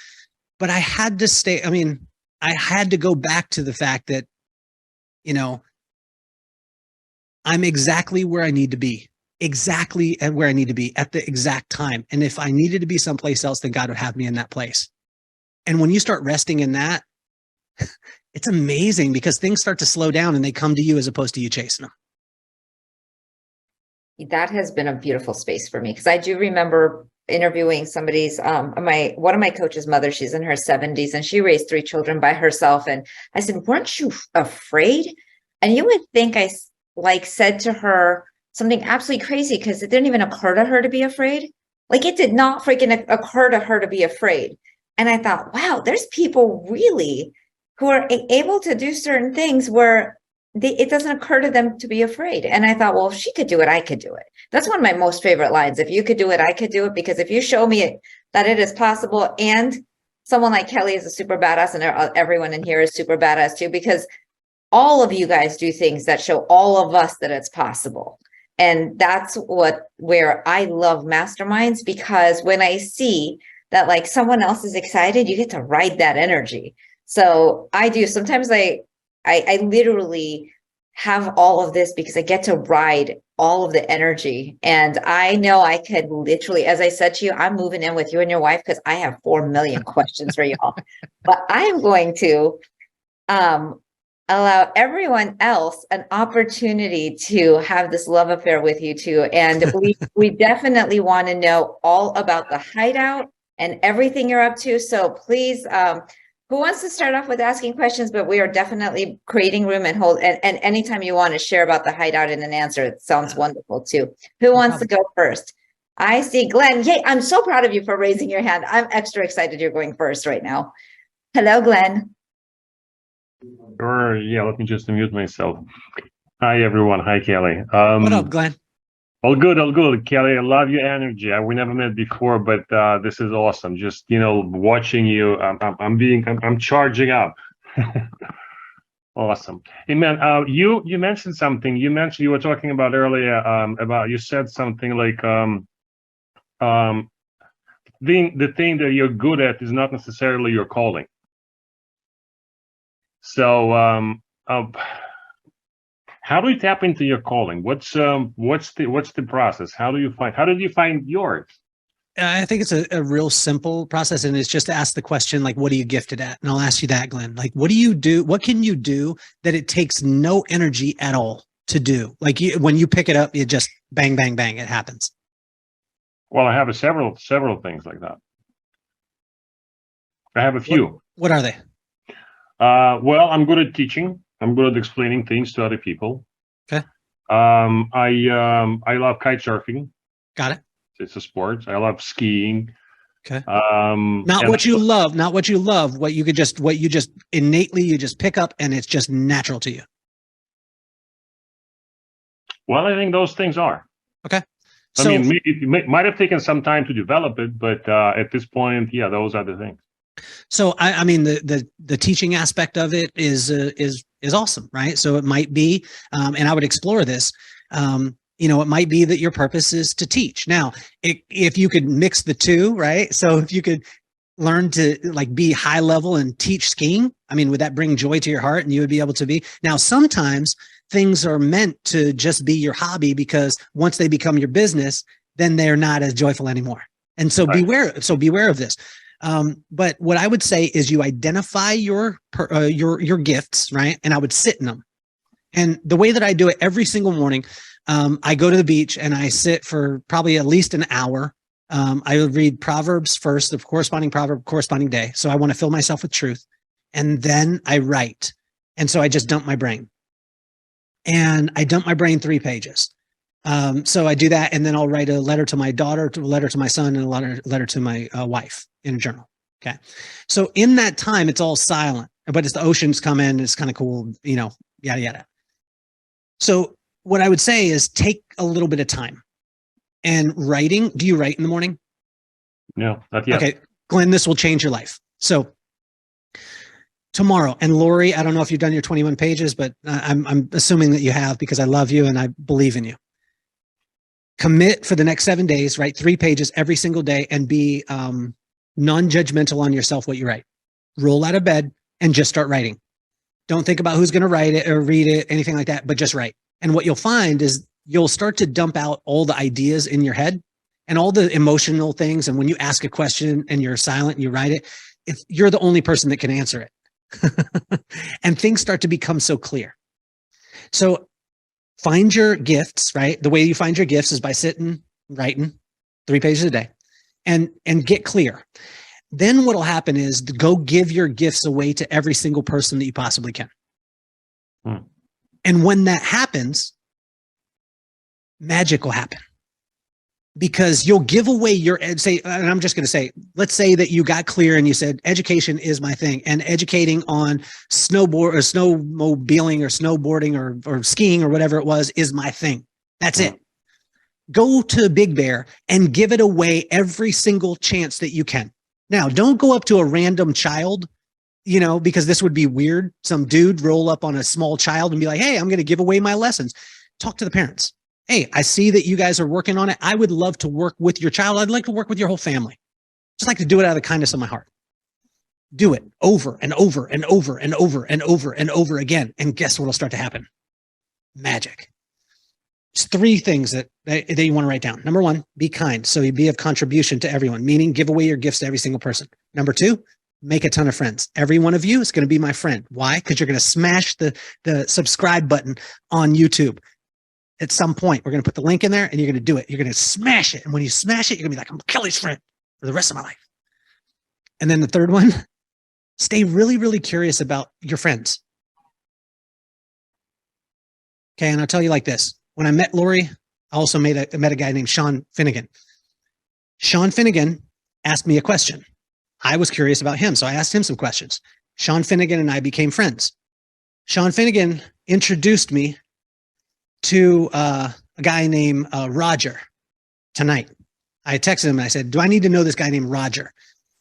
But I had to stay. I mean, I had to go back to the fact that, you know, I'm exactly where I need to be, exactly at where I need to be at the exact time. And if I needed to be someplace else, then God would have me in that place. And when you start resting in that, it's amazing because things start to slow down and they come to you as opposed to you chasing them. That has been a beautiful space for me, because I do remember interviewing somebody's one of my coach's mother. She's in her 70s and she raised 3 children by herself. And I said, weren't you afraid? And you would think I said to her something absolutely crazy, because it didn't even occur to her to be afraid. Like, it did not freaking occur to her to be afraid. And I thought, wow, there's people really who are able to do certain things where it doesn't occur to them to be afraid. And I thought, well, if she could do it, I could do it. That's one of my most favorite lines. If you could do it, I could do it. Because if you show me that it is possible, and someone like Kelly is a super badass, and everyone in here is super badass too, because all of you guys do things that show all of us that it's possible. And that's where I love masterminds, because when I see that like someone else is excited, you get to ride that energy. So I do. Sometimes I literally have all of this because I get to ride all of the energy. And I know I could literally, as I said to you, I'm moving in with you and your wife because I have 4 million questions for y'all. But I am going to allow everyone else an opportunity to have this love affair with you too. And we definitely want to know all about the hideout and everything you're up to. So please, who wants to start off with asking questions? But we are definitely creating room and hold. And anytime you want to share about the hideout in an answer, it sounds wonderful too. Who wants to go first? I see Glenn. Yay, I'm so proud of you for raising your hand. I'm extra excited you're going first right now. Hello, Glenn. Sure. Yeah, let me just unmute myself. Hi, everyone. Hi, Kelly. What up, Glenn? All good, all good. Kelly, I love your energy. We never met before, but this is awesome. Just, watching you, I'm charging up. Awesome. Hey, man, you mentioned something. You were talking about earlier, you said something like, the thing that you're good at is not necessarily your calling. So, how do you tap into your calling? What's the process? How did you find yours? I think it's a real simple process, and it's just to ask the question, like, what are you gifted at? And I'll ask you that, Glenn. Like, what do you do? What can you do that it takes no energy at all to do? Like, when you pick it up, you just bang, bang, bang, it happens. Well, I have several things like that. I have a few. What are they? Well, I'm good at teaching. I'm good at explaining things to other people. Okay. I love kite surfing. Got it. It's a sport. I love skiing. Okay. Not what you love, what you just innately, you just pick up and it's just natural to you. Well, I think those things are. Okay. So, I mean, it might have taken some time to develop it, but at this point, yeah, those are the things. So I mean, the teaching aspect of it is awesome, right? So it might be, and I would explore this. It might be that your purpose is to teach. Now, if you could mix the two, right? So if you could learn to like be high level and teach skiing, I mean, would that bring joy to your heart and you would be able to be? Now, sometimes things are meant to just be your hobby, because once they become your business, then they're not as joyful anymore. And so beware of this. But what I would say is you identify your gifts, right? And I would sit in them. And the way that I do it every single morning, I go to the beach and I sit for probably at least an hour. I would read Proverbs first, the corresponding proverb, corresponding day. So I want to fill myself with truth. And then I write. And so I just dump my brain. And I dump my brain 3 pages. So I do that, and then I'll write a letter to my daughter, a letter to my son, and a letter to my wife in a journal. Okay. So in that time, it's all silent, but as the oceans come in, it's kind of cool, yada, yada. So what I would say is take a little bit of time. And writing, do you write in the morning? No, not yet. Okay, Glenn, this will change your life. So tomorrow, and Lori, I don't know if you've done your 21 pages, but I'm assuming that you have, because I love you and I believe in you. Commit for the next 7 days, write 3 pages every single day, and be non-judgmental on yourself, what you write. Roll out of bed and just start writing. Don't think about who's going to write it or read it, anything like that, but just write. And what you'll find is you'll start to dump out all the ideas in your head and all the emotional things. And when you ask a question and you're silent and you write it, if you're the only person that can answer it. And things start to become so clear. So find your gifts, right? The way you find your gifts is by sitting, writing 3 pages a day, and get clear. Then what'll happen is to go give your gifts away to every single person that you possibly can. And when that happens, magic will happen, because you'll give away your, and I'm just going to say, let's say that you got clear and you said, education is my thing, and educating on snowboard or snowmobiling or snowboarding or skiing or whatever it was is my thing. That's it. Go to Big Bear and give it away every single chance that you can. Now, don't go up to a random child because this would be weird. Some dude roll up on a small child and be like, hey, I'm going to give away my lessons. Talk to the parents. Hey, I see that you guys are working on it. I would love to work with your child. I'd like to work with your whole family. Just like to do it out of the kindness of my heart. Do it over and over and over and over and over and over again. And guess what will start to happen? Magic. It's 3 things that you want to write down. Number 1, be kind. So you be of contribution to everyone, meaning give away your gifts to every single person. Number 2, make a ton of friends. Every one of you is going to be my friend. Why? Because you're going to smash the subscribe button on YouTube. At some point, we're going to put the link in there and you're going to do it. You're going to smash it. And when you smash it, you're going to be like, I'm Kelly's friend for the rest of my life. And then the 3rd one, stay really, really curious about your friends. Okay. And I'll tell you like this. When I met Lori, I also met a guy named Sean Finnegan. Sean Finnegan asked me a question. I was curious about him, so I asked him some questions. Sean Finnegan and I became friends. Sean Finnegan introduced me to a guy named Roger tonight. I texted him and I said, do I need to know this guy named Roger?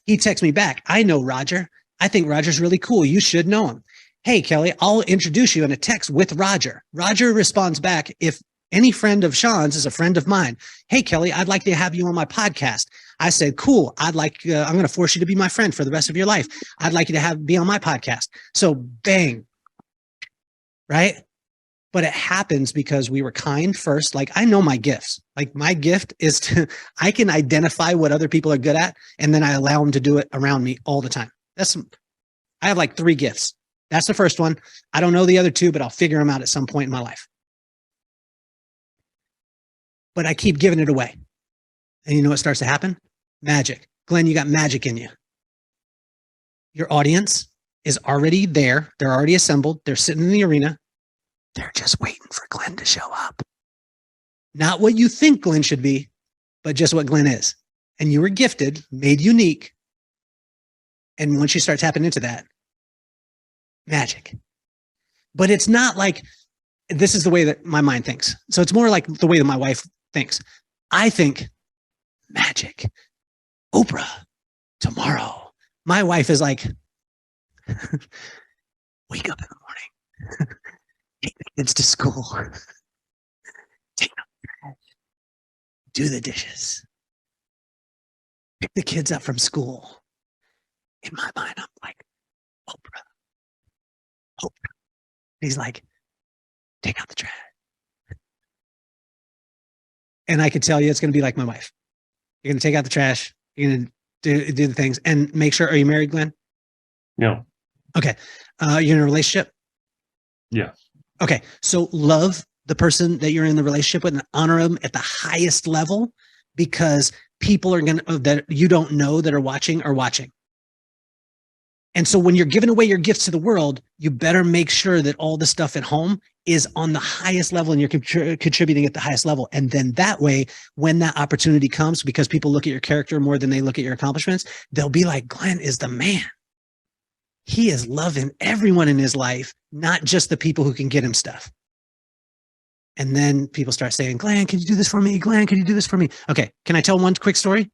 He texted me back, I know Roger. I think Roger's really cool. You should know him. Hey, Kelly, I'll introduce you in a text with Roger. Roger responds back, if any friend of Sean's is a friend of mine. Hey, Kelly, I'd like to have you on my podcast. I said, cool. I'm going to force you to be my friend for the rest of your life. I'd like you to be on my podcast. So bang, right? But it happens because we were kind first. Like, I know my gifts. Like, my gift is I can identify what other people are good at, and then I allow them to do it around me all the time. I have like 3 gifts. That's the first one. I don't know the other 2, but I'll figure them out at some point in my life. But I keep giving it away. And you know what starts to happen? Magic. Glenn, you got magic in you. Your audience is already there. They're already assembled. They're sitting in the arena. They're just waiting for Glenn to show up. Not what you think Glenn should be, but just what Glenn is. And you were gifted, made unique. And once you start tapping into that, magic. But it's not like, this is the way that my mind thinks. So it's more like the way that my wife thinks. I think magic, Oprah, tomorrow. My wife is like, wake up in the morning, take the kids to school, take them to bed, do the dishes, pick the kids up from school. In my mind, I'm like, Oprah. He's like, take out the trash. And I could tell you it's going to be like my wife. You're going to take out the trash. You're going to do the things and make sure. Are you married, Glenn? No. Okay. You're in a relationship? Yeah. Okay. So love the person that you're in the relationship with and honor them at the highest level, because people are going to, that you don't know that are watching. And so when you're giving away your gifts to the world, you better make sure that all the stuff at home is on the highest level and you're contributing at the highest level. And then that way, when that opportunity comes, because people look at your character more than they look at your accomplishments, they'll be like, Glenn is the man. He is loving everyone in his life, not just the people who can get him stuff. And then people start saying, Glenn, can you do this for me? Glenn, can you do this for me? Okay. Can I tell one quick story?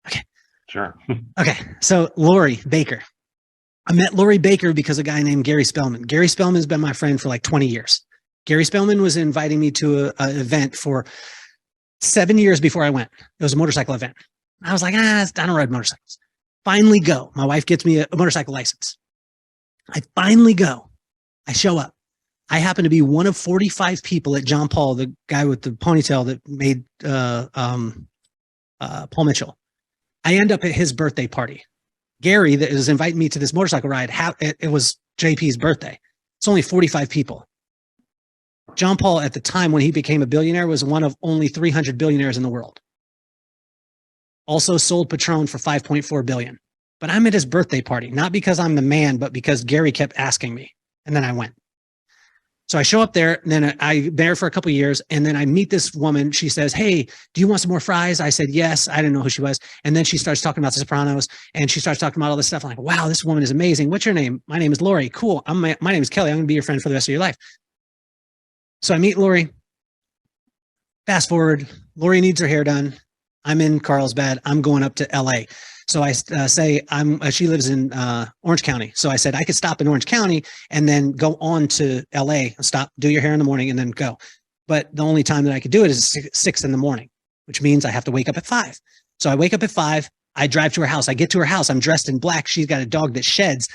Okay. Sure. Okay. So Lori Baker. I met Lori Baker because a guy named Gary Spellman. Gary Spellman's been my friend for like 20 years. Gary Spellman was inviting me to an event for 7 years before I went. It was a motorcycle event. I was like, I don't ride motorcycles. Finally go. My wife gets me a motorcycle license. I finally go. I show up. I happen to be one of 45 people at John Paul, the guy with the ponytail that made Paul Mitchell. I end up at his birthday party. Gary, that was inviting me to this motorcycle ride, it was JP's birthday. It's only 45 people. John Paul, at the time when he became a billionaire, was one of only 300 billionaires in the world. Also sold Patron for $5.4 billion. But I'm at his birthday party, not because I'm the man, but because Gary kept asking me. And then I went. So I show up there, and then I'm there for a couple of years, and then I meet this woman. She says, hey, do you want some more fries? I said, yes. I didn't know who she was. And then she starts talking about The Sopranos, and she starts talking about all this stuff. I'm like, wow, this woman is amazing. What's your name? My name is Lori. Cool. My name is Kelly. I'm going to be your friend for the rest of your life. So I meet Lori. Fast forward, Lori needs her hair done. I'm in Carlsbad. I'm going up to LA. So I say she lives in Orange County. So I said I could stop in Orange County and then go on to LA and stop, do your hair in the morning and then go. But the only time that I could do it is 6 in the morning, which means I have to wake up at 5. So I wake up at 5. I drive to her house. I get to her house. I'm dressed in black. She's got a dog that sheds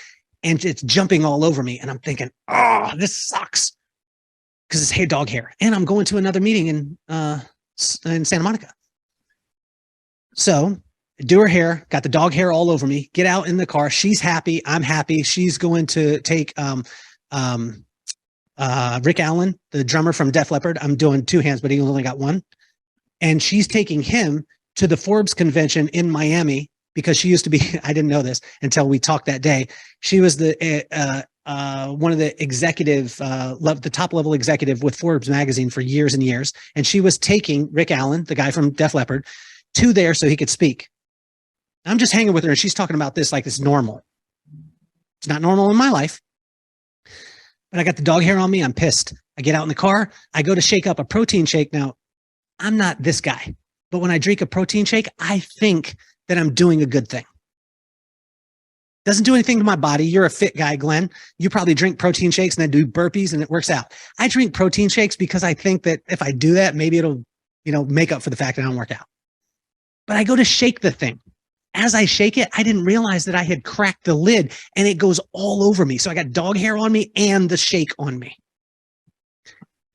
and it's jumping all over me. And I'm thinking, oh, this sucks because it's dog hair. And I'm going to another meeting in Santa Monica. So do her hair, got the dog hair all over me, get out in the car. She's happy. I'm happy. She's going to take Rick Allen, the drummer from Def Leppard. I'm doing 2 hands, but he only got 1. And she's taking him to the Forbes convention in Miami because she used to be, I didn't know this until we talked that day. She was the one of the executive, the top level executive with Forbes magazine for years and years. And she was taking Rick Allen, the guy from Def Leppard, to there so he could speak. I'm just hanging with her and she's talking about this like it's normal. It's not normal in my life. But I got the dog hair on me. I'm pissed. I get out in the car. I go to shake up a protein shake. Now, I'm not this guy, but when I drink a protein shake, I think that I'm doing a good thing. Doesn't do anything to my body. You're a fit guy, Glenn. You probably drink protein shakes and then do burpees and it works out. I drink protein shakes because I think that if I do that, maybe it'll, make up for the fact that I don't work out. But I go to shake the thing. As I shake it, I didn't realize that I had cracked the lid and it goes all over me. So I got dog hair on me and the shake on me.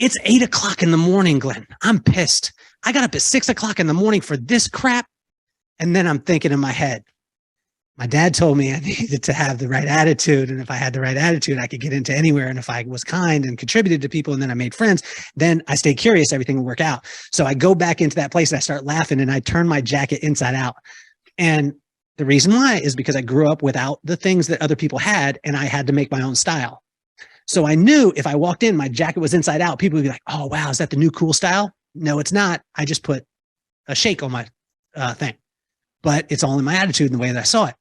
It's 8 o'clock in the morning, Glenn. I'm pissed. I got up at 6 o'clock in the morning for this crap. And then I'm thinking in my head, my dad told me I needed to have the right attitude. And if I had the right attitude, I could get into anywhere. And if I was kind and contributed to people and then I made friends, then I stayed curious, everything would work out. So I go back into that place and I start laughing and I turn my jacket inside out. And the reason why is because I grew up without the things that other people had and I had to make my own style. So I knew if I walked in, my jacket was inside out, people would be like, oh, wow, is that the new cool style? No, it's not. I just put a shake on my thing, but it's all in my attitude and the way that I saw it.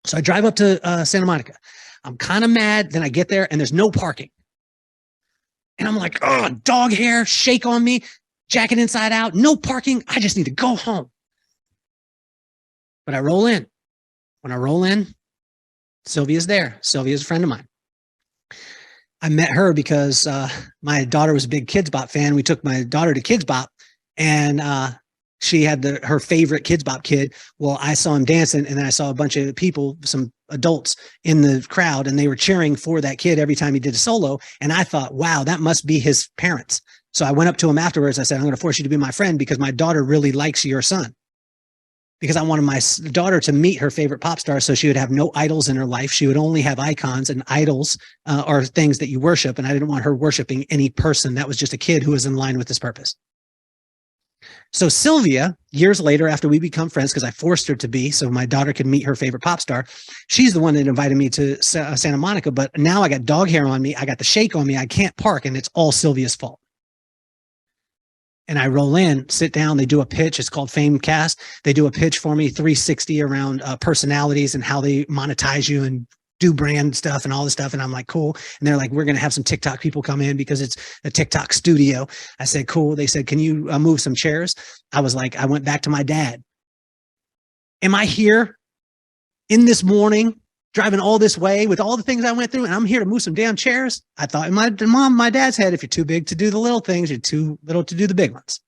So I drive up to Santa Monica. I'm kind of mad. Then I get there and there's no parking. And I'm like, oh, dog hair, shake on me, jacket inside out, no parking. I just need to go home. But I roll in. When I roll in, Sylvia's there. Sylvia's a friend of mine. I met her because my daughter was a big Kids Bop fan. We took my daughter to Kids Bop and she had her favorite Kids Bop kid. Well, I saw him dancing and then I saw a bunch of people, some adults in the crowd, and they were cheering for that kid every time he did a solo. And I thought, wow, that must be his parents. So I went up to him afterwards. I said, I'm going to force you to be my friend because my daughter really likes your son. Because I wanted my daughter to meet her favorite pop star so she would have no idols in her life. She would only have icons, and idols are things that you worship. And I didn't want her worshiping any person. That was just a kid who was in line with this purpose. So Sylvia, years later, after we become friends, because I forced her to be so my daughter could meet her favorite pop star, she's the one that invited me to Santa Monica. But now I got dog hair on me. I got the shake on me. I can't park, and it's all Sylvia's fault. And I roll in, sit down, they do a pitch. It's called Famecast. They do a pitch for me, 360 around personalities and how they monetize you and do brand stuff and all this stuff. And I'm like, cool. And they're like, we're going to have some TikTok people come in because it's a TikTok studio. I said, cool. They said, can you move some chairs? I was like, I went back to my dad. Am I here in this morning, driving all this way with all the things I went through, and I'm here to move some damn chairs? I thought in my dad's head, if you're too big to do the little things, you're too little to do the big ones.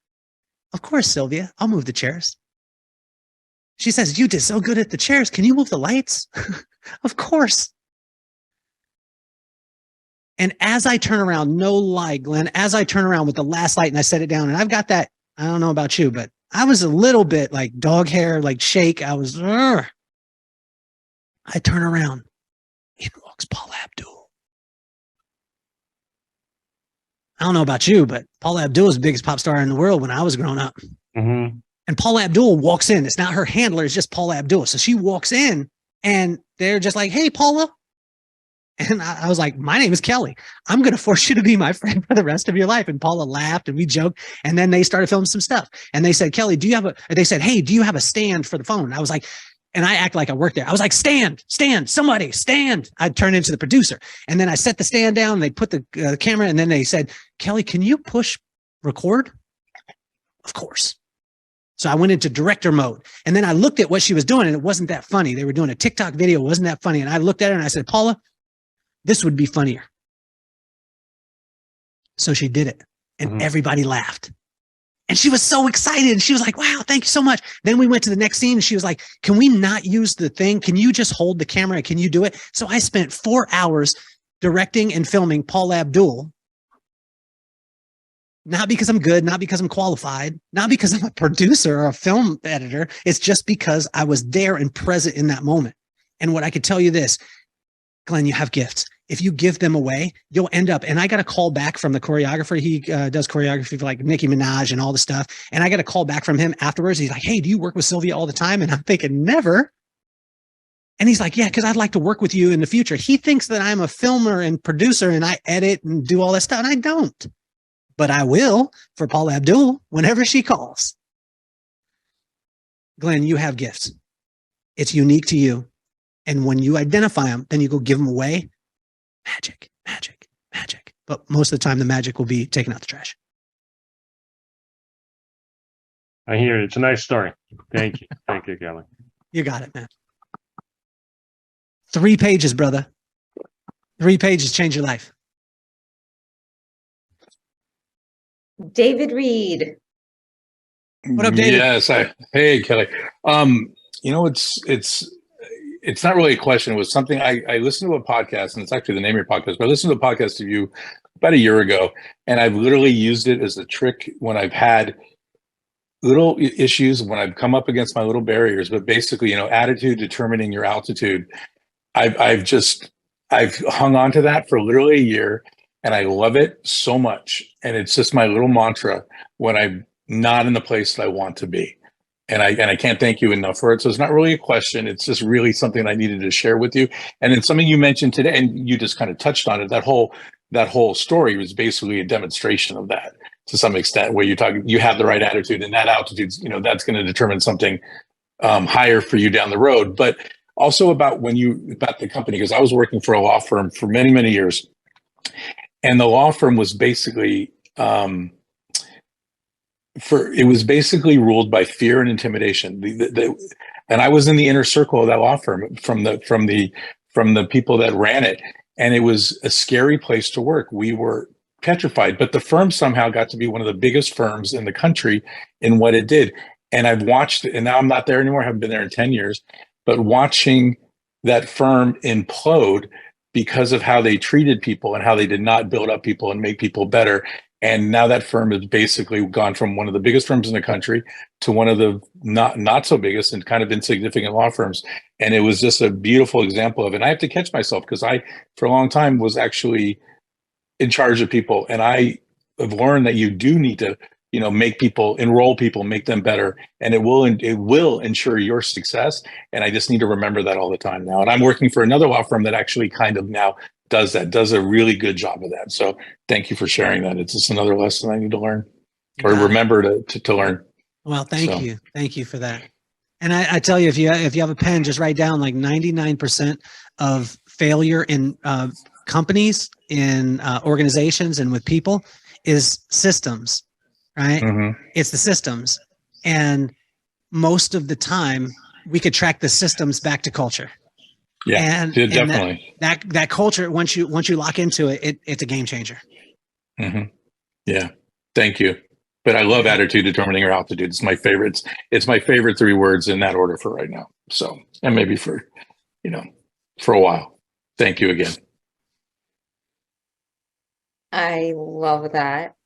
Of course, Sylvia, I'll move the chairs. She says, you did so good at the chairs. Can you move the lights? Of course. And as I turn around, no lie, Glenn, as I turn around with the last light and I set it down, and I've got that, I don't know about you, but I was a little bit like dog hair, like shake. I was, I turn around. In walks Paula Abdul. I don't know about you, but Paula Abdul was the biggest pop star in the world when I was growing up. Mm-hmm. And Paula Abdul walks in. It's not her handler. It's just Paula Abdul. So she walks in and they're just like, hey, Paula. And I was like, my name is Kelly. I'm going to force you to be my friend for the rest of your life. And Paula laughed and we joked. And then they started filming some stuff. And they said, Kelly, they said, hey, do you have a stand for the phone? And I was like, and I act like I worked there. I was like, stand, somebody stand. I'd turn into the producer. And then I set the stand down and they put the camera. And then they said, Kelly, can you push record? Of course. So I went into director mode, and then I looked at what she was doing, and it wasn't that funny. They were doing a TikTok video. It wasn't that funny. And I looked at her and I said, Paula, this would be funnier. So she did it, and everybody laughed. And she was so excited. And she was like, wow, thank you so much. Then we went to the next scene, and she was like, can we not use the thing? Can you just hold the camera? Can you do it? So I spent 4 hours directing and filming Paula Abdul. Not because I'm good, not because I'm qualified, not because I'm a producer or a film editor. It's just because I was there and present in that moment. And what I could tell you this, Glenn, you have gifts. If you give them away, you'll end up, and I got a call back from the choreographer. He does choreography for like Nicki Minaj and all the stuff. And I got a call back from him afterwards. He's like, hey, do you work with Sylvia all the time? And I'm thinking, never. And he's like, yeah, because I'd like to work with you in the future. He thinks that I'm a filmer and producer and I edit and do all that stuff. And I don't. But I will for Paula Abdul whenever she calls. Glenn, you have gifts. It's unique to you. And when you identify them, then you go give them away. Magic, magic, magic. But most of the time, the magic will be taking out the trash. I hear it. It's a nice story. Thank you. Thank you, Kelly. You got it, man. 3 pages, brother. 3 pages change your life. David Reed. What up, David? Yes. Hey, Kelly. It's not really a question. It was something I listened to a podcast, and it's actually the name of your podcast, but I listened to a podcast of you about a year ago, and I've literally used it as a trick when I've had little issues, when I've come up against my little barriers. But basically, attitude determining your altitude. I've hung on to that for literally a year, and I love it so much. And it's just my little mantra when I'm not in the place that I want to be. And I can't thank you enough for it. So it's not really a question. It's just really something I needed to share with you. And then something you mentioned today, and you just kind of touched on it, that whole story was basically a demonstration of that to some extent, where you have the right attitude, and that altitude, that's going to determine something higher for you down the road. But also about the company, because I was working for a law firm for many, many years. And the law firm was basically, it was basically ruled by fear and intimidation. And I was in the inner circle of that law firm from the people that ran it. And it was a scary place to work. We were petrified, but the firm somehow got to be one of the biggest firms in the country in what it did. And I've watched it, and now I'm not there anymore. I haven't been there in 10 years, but watching that firm implode because of how they treated people and how they did not build up people and make people better. And now that firm has basically gone from one of the biggest firms in the country to one of the not so biggest and kind of insignificant law firms. And it was just a beautiful example of it. And I have to catch myself, because I, for a long time, was actually in charge of people. And I have learned that you do need to, make people, enroll people, make them better. And it will ensure your success. And I just need to remember that all the time now. And I'm working for another law firm that actually kind of now does a really good job of that. So thank you for sharing that. It's just another lesson I need to learn, or remember to learn. Well, thank you. Thank you for that. And I tell you, if you have a pen, just write down like 99% of failure in companies, in organizations, and with people is systems, right? Mm-hmm. It's the systems. And most of the time we could track the systems back to culture. Yeah, definitely. And that culture, once you lock into it, it's a game changer. Mm-hmm. Yeah, thank you. But I love attitude determining your altitude. It's my favorite. It's my favorite 3 words in that order for right now. So, and maybe for a while. Thank you again. I love that.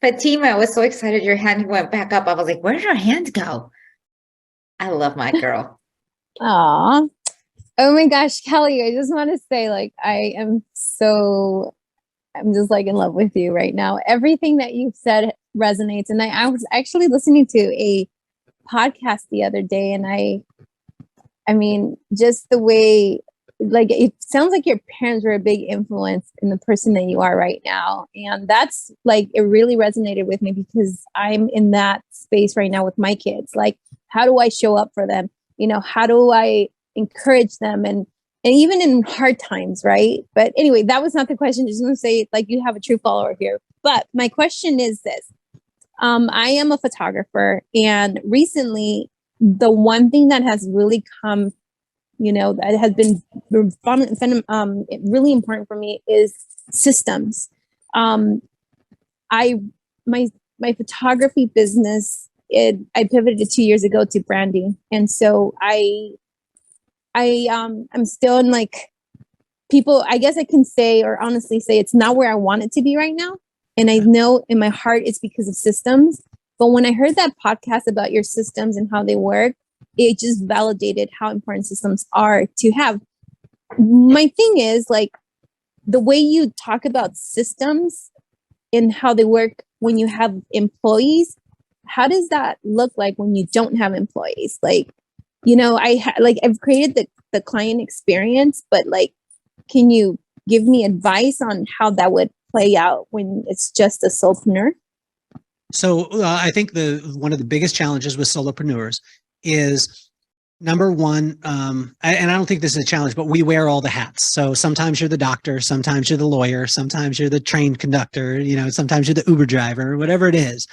Fatima, I was so excited your hand went back up. I was like, where did your hand go? I love my girl. Aw. Oh my gosh, Kelly, I just want to say, I'm just in love with you right now. Everything that you've said resonates. And I was actually listening to a podcast the other day, and I mean, just the way, it sounds like your parents were a big influence in the person that you are right now. And that's it really resonated with me, because I'm in that space right now with my kids. How do I show up for them? How do I encourage them, and even in hard times, right? But anyway, that was not the question. Just want to say, you have a true follower here. But my question is this: I am a photographer, and recently, the one thing that has really come, that has been really important for me is systems. I my photography business, I pivoted 2 years ago to branding, and so I'm still in like, people, I guess I can say, or honestly say, it's not where I want it to be right now. And I know in my heart it's because of systems. But when I heard that podcast about your systems and how they work, it just validated how important systems are to have. My thing is, like, the way you talk about systems and how they work when you have employees, how does that look like when you don't have employees? Like, I've created the client experience, but like, can you give me advice on how that would play out when it's just a solopreneur? So I think one of the biggest challenges with solopreneurs is, number one, and I don't think this is a challenge, but we wear all the hats. So sometimes you're the doctor, sometimes you're the lawyer, sometimes you're the train conductor, sometimes you're the Uber driver, whatever it is.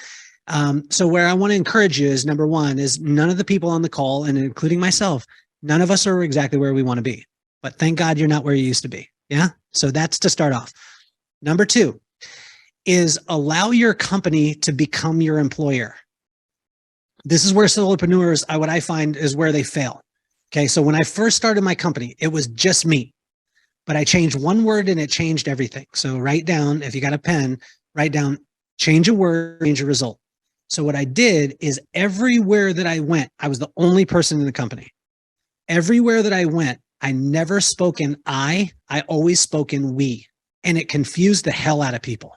So where I want to encourage you is, number one, is none of the people on the call, and including myself, none of us are exactly where we want to be. But thank God you're not where you used to be. Yeah. So that's to start off. Number two is allow your company to become your employer. This is where solopreneurs, what I find is where they fail. Okay. So when I first started my company, it was just me, but I changed one word and it changed everything. So write down, if you got a pen, write down, change a word, change a result. So what I did is everywhere that I went, I was the only person in the company. Everywhere that I went, I never spoke in I always spoke in we, and it confused the hell out of people.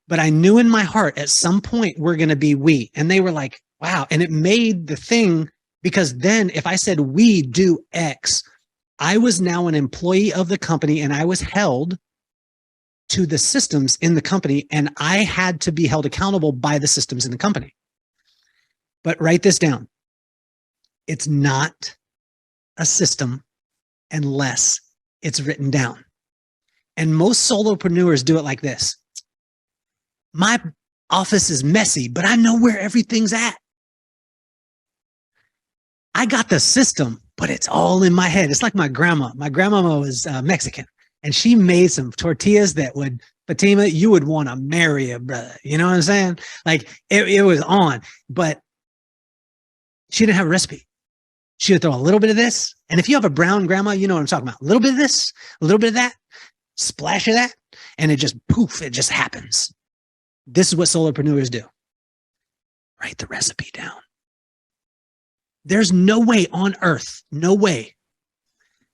But I knew in my heart at some point we're going to be we, and they were like, wow. And it made the thing, because then if I said we do X, I was now an employee of the company and I was held to the systems in the company, and I had to be held accountable by the systems in the company. But write this down. It's not a system unless it's written down. And most solopreneurs do it like this. My office is messy, but I know where everything's at. I got the system, but it's all in my head. It's like my grandma. My grandmama was Mexican, and she made some tortillas that would, Fatima, you would want to marry a brother. You know what I'm saying? Like it was on, but she didn't have a recipe. She would throw a little bit of this. And if you have a brown grandma, you know what I'm talking about. A little bit of this, a little bit of that, splash of that, and it just poof, it just happens. This is what solopreneurs do. Write the recipe down. There's no way on earth, no way,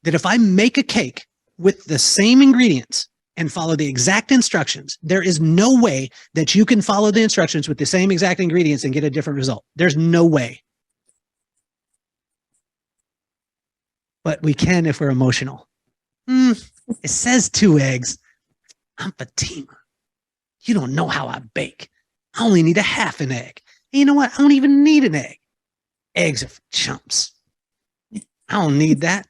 that if I make a cake with the same ingredients and follow the exact instructions, there is no way that you can follow the instructions with the same exact ingredients and get a different result. There's no way. But we can if we're emotional. It says 2 eggs. I'm Fatima. You don't know how I bake. I only need a half an egg. And you know what? I don't even need an egg. Eggs are for chumps. I don't need that.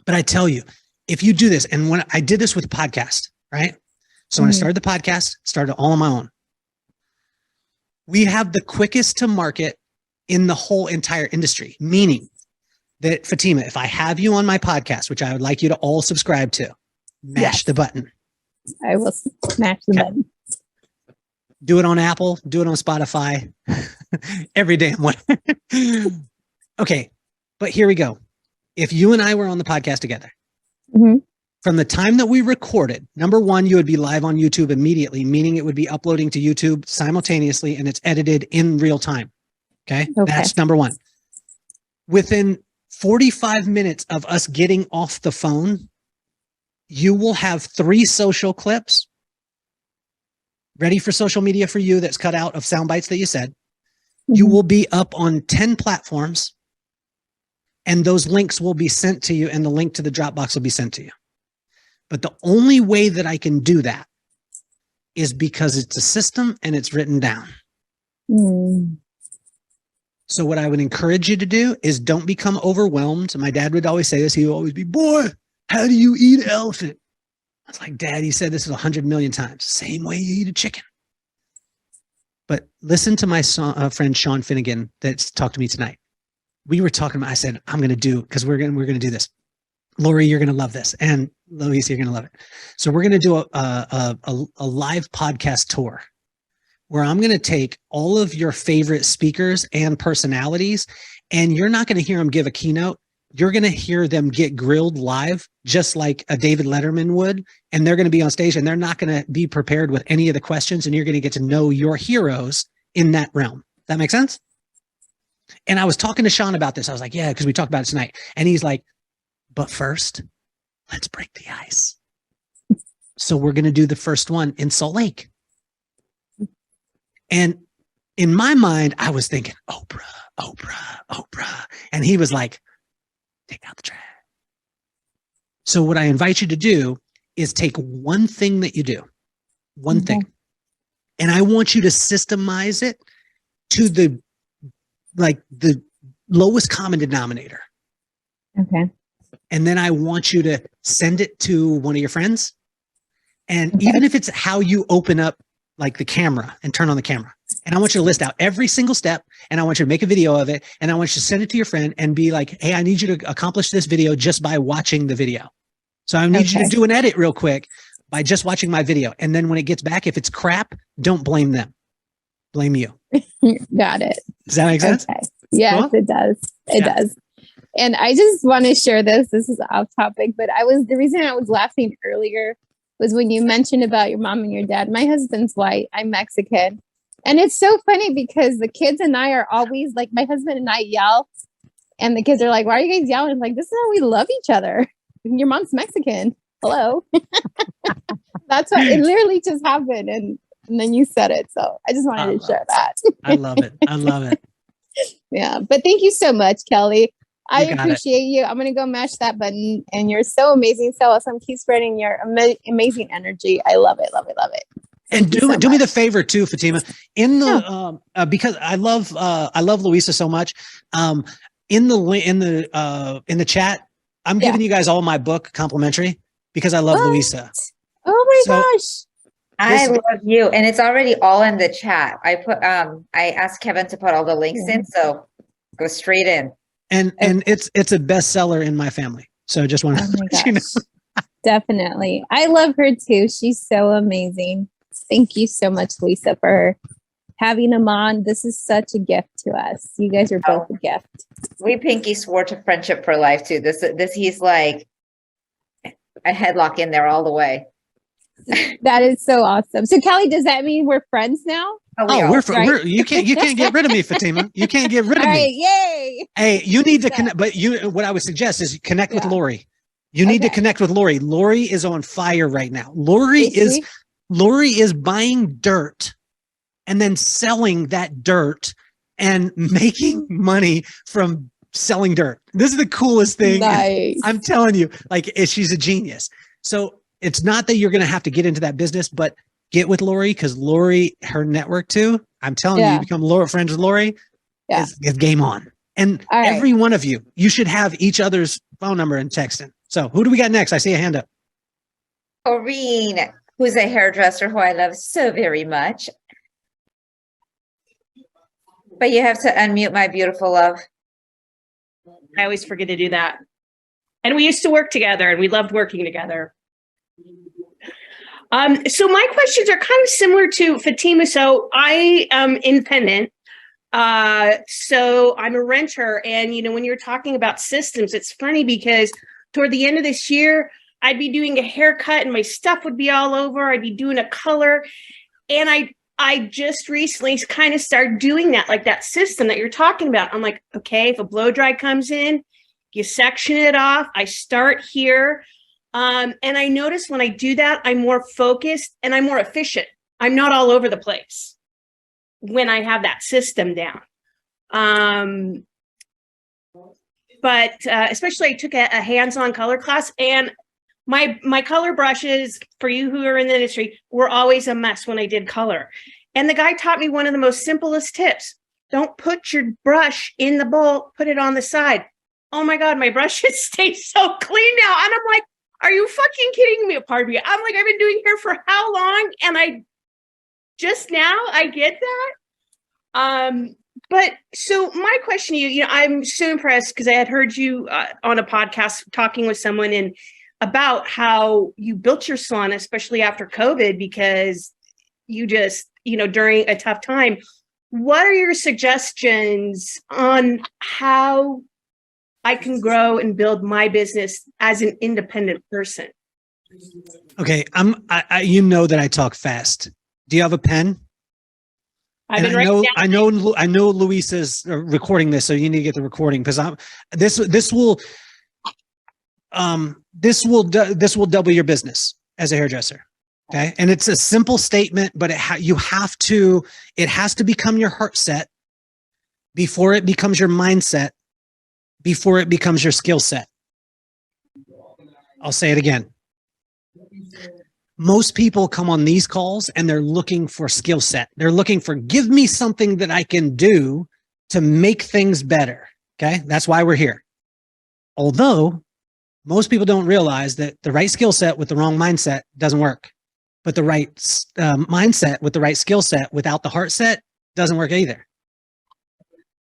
But I tell you, if you do this, and when I did this with a podcast, right? So when I started the podcast, started all on my own. We have the quickest to market in the whole entire industry, meaning that, Fatima, if I have you on my podcast, which I would like you to all subscribe to, mash the button. I will smash the button. Do it on Apple, do it on Spotify, every damn one. Okay, but here we go. If you and I were on the podcast together, from the time that we recorded, number one, you would be live on YouTube immediately, meaning it would be uploading to YouTube simultaneously, and it's edited in real time. Okay. That's number one. Within 45 minutes of us getting off the phone, you will have 3 social clips ready for social media for you that's cut out of sound bites that you said. You will be up on 10 platforms, and those links will be sent to you, and the link to the Dropbox will be sent to you. But the only way that I can do that is because it's a system and it's written down. So what I would encourage you to do is don't become overwhelmed. My dad would always say this. He would always be, boy, how do you eat an elephant? I was like, Dad, he said this 100 million times. Same way you eat a chicken. But listen to my friend Sean Finnegan that's talked to me tonight. We were talking about, I said, I'm going to do, because we're going to do this. Lori, you're going to love this. And Louise, you're going to love it. So we're going to do a live podcast tour where I'm going to take all of your favorite speakers and personalities, and you're not going to hear them give a keynote. You're going to hear them get grilled live, just like a David Letterman would. And they're going to be on stage, and they're not going to be prepared with any of the questions. And you're going to get to know your heroes in that realm. That make sense? And I was talking to Sean about this. I was like, yeah, because we talked about it tonight. And he's like, but first, let's break the ice. So we're going to do the first one in Salt Lake. And in my mind, I was thinking, Oprah, Oprah, Oprah. And he was like, take out the trash. So what I invite you to do is take one thing that you do, one thing, and I want you to systemize it to the lowest common denominator. Okay. And then I want you to send it to one of your friends. And even if it's how you open up like the camera and turn on the camera, and I want you to list out every single step, and I want you to make a video of it, and I want you to send it to your friend and be like, hey, I need you to accomplish this video just by watching the video. So I need you to do an edit real quick by just watching my video. And then when it gets back, if it's crap, don't blame them. Blame you. Got it. Does that make sense? Okay. Yes, Cool? it does. It does. And I just want to share this. This is off topic, but the reason I was laughing earlier was when you mentioned about your mom and your dad. My husband's white. I'm Mexican. And it's so funny because the kids and I are always like, my husband and I yell, and the kids are like, why are you guys yelling? It's like, this is how we love each other. Your mom's Mexican. Hello. That's what it literally just happened. And then you said it. So I just wanted to share that. I love it. I love it. Yeah. But thank you so much, Kelly. I You got appreciate you. I'm going to go mash that button. And you're so amazing. So awesome. Keep spreading your amazing energy. I love it. Love it. Love it. And do me the favor too, Fatima, in the, because I love Louisa so much. In the chat, I'm giving you guys all my book complimentary because I love Louisa. Oh my gosh. I love you. And it's already all in the chat. I asked Kevin to put all the links in. So go straight in. And it's a bestseller in my family. So I just want to let you know. Definitely. I love her too. She's so amazing. Thank you so much, Lisa, for having him on. This is such a gift to us. You guys are both a gift. We pinky swore to friendship for life too. This he's like a headlock in there all the way. That is so awesome. So Kelly, does that mean we're friends now? We're you can't get rid of me, Fatima. You can't get rid of me. Yay. Hey, you need to connect, but what I would suggest is connect with Lori. You need to connect with Lori. Lori is on fire right now. Lori is buying dirt and then selling that dirt and making money from selling dirt. This is the coolest thing. Nice. I'm telling you, like, she's a genius. So it's not that you're going to have to get into that business, but get with Lori, because Lori, her network too, I'm telling you, become friends with Lori, is game on. And every one of you should have each other's phone number and texting. So who do we got next? I see a hand up. Corrine, who's a hairdresser who I love so very much. But you have to unmute, my beautiful love. I always forget to do that. And we used to work together, and we loved working together. So my questions are kind of similar to Fatima. So I am independent. So I'm a renter. And, when you're talking about systems, it's funny because toward the end of this year, I'd be doing a haircut and my stuff would be all over. I'd be doing a color. And I just recently kind of started doing that, like that system that you're talking about. I'm like, okay, if a blow dry comes in, you section it off. I start here. And I notice when I do that, I'm more focused and I'm more efficient. I'm not all over the place when I have that system down. But especially I took a hands-on color class, and my color brushes, for you who are in the industry, were always a mess when I did color. And the guy taught me one of the most simplest tips. Don't put your brush in the bowl, put it on the side. Oh my God, my brushes stay so clean now. And I'm like, are you fucking kidding me? Pardon me. I'm like, I've been doing hair for how long? And I just now I get that. But so my question to you, I'm so impressed because I had heard you on a podcast talking with someone and about how you built your salon, especially after COVID, because you just, during a tough time. What are your suggestions on how I can grow and build my business as an independent person? Okay, I you know that I talk fast. Do you have a pen? I've been I know Luisa's recording this, so you need to get the recording because this will double your business as a hairdresser. Okay, and it's a simple statement, but it has to become your heart set before it becomes your mindset, before it becomes your skill set. I'll say it again. Most people come on these calls and they're looking for skill set. They're looking for, give me something that I can do to make things better. Okay. That's why we're here. Although most people don't realize that the right skill set with the wrong mindset doesn't work, but the right mindset with the right skill set without the heart set doesn't work either.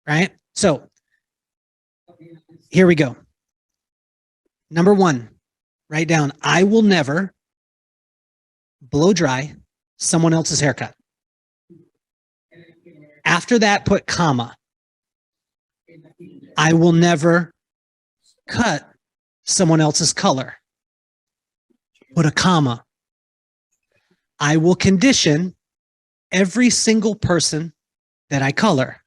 Right. So here we go. Number one, write down, I will never blow dry someone else's haircut. After that, put comma. I will never cut someone else's color. Put a comma. I will condition every single person that I color.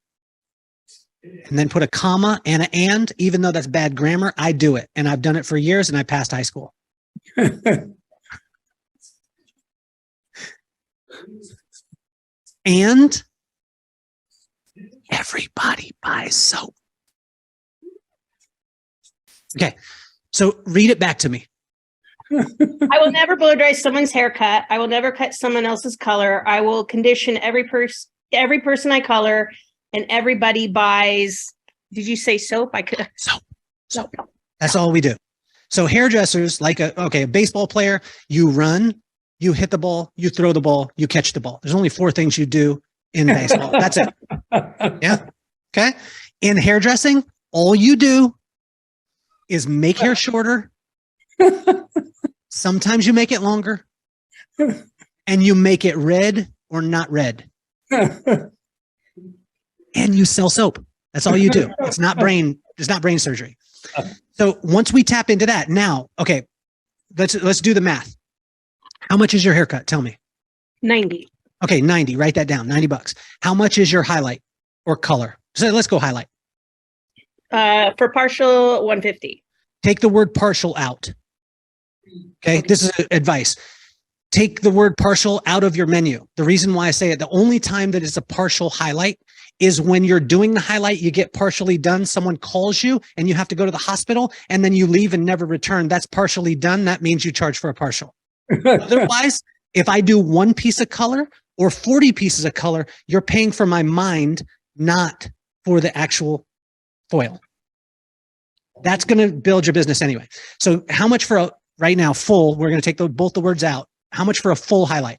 And then put a comma and and, even though that's bad grammar, I do it. And I've done it for years and I passed high school. And everybody buys soap. Okay, so read it back to me. I will never blow dry someone's haircut. I will never cut someone else's color. I will condition every person I color, and everybody buys. Did you say soap? I could soap. That's all we do. So hairdressers, like a baseball player, you run, you hit the ball, you throw the ball, you catch the ball. There's only 4 things you do in baseball. That's it. Yeah. Okay. In hairdressing, all you do is make hair shorter. Sometimes you make it longer, and you make it red or not red. And you sell soap. That's all you do. It's not brain surgery. So once we tap into that, now, okay, let's do the math. How much is your haircut? Tell me. 90. Okay, 90. Write that down. $90. How much is your highlight or color? So let's go highlight. For partial, 150. Take the word partial out. Okay, this is advice. Take the word partial out of your menu. The reason why I say it, the only time that it's a partial highlight is when you're doing the highlight, you get partially done. Someone calls you and you have to go to the hospital and then you leave and never return. That's partially done. That means you charge for a partial. Otherwise, if I do 1 piece of color or 40 pieces of color, you're paying for my mind, not for the actual foil. That's going to build your business anyway. So how much for a, right now, full, we're going to take both the words out. How much for a full highlight?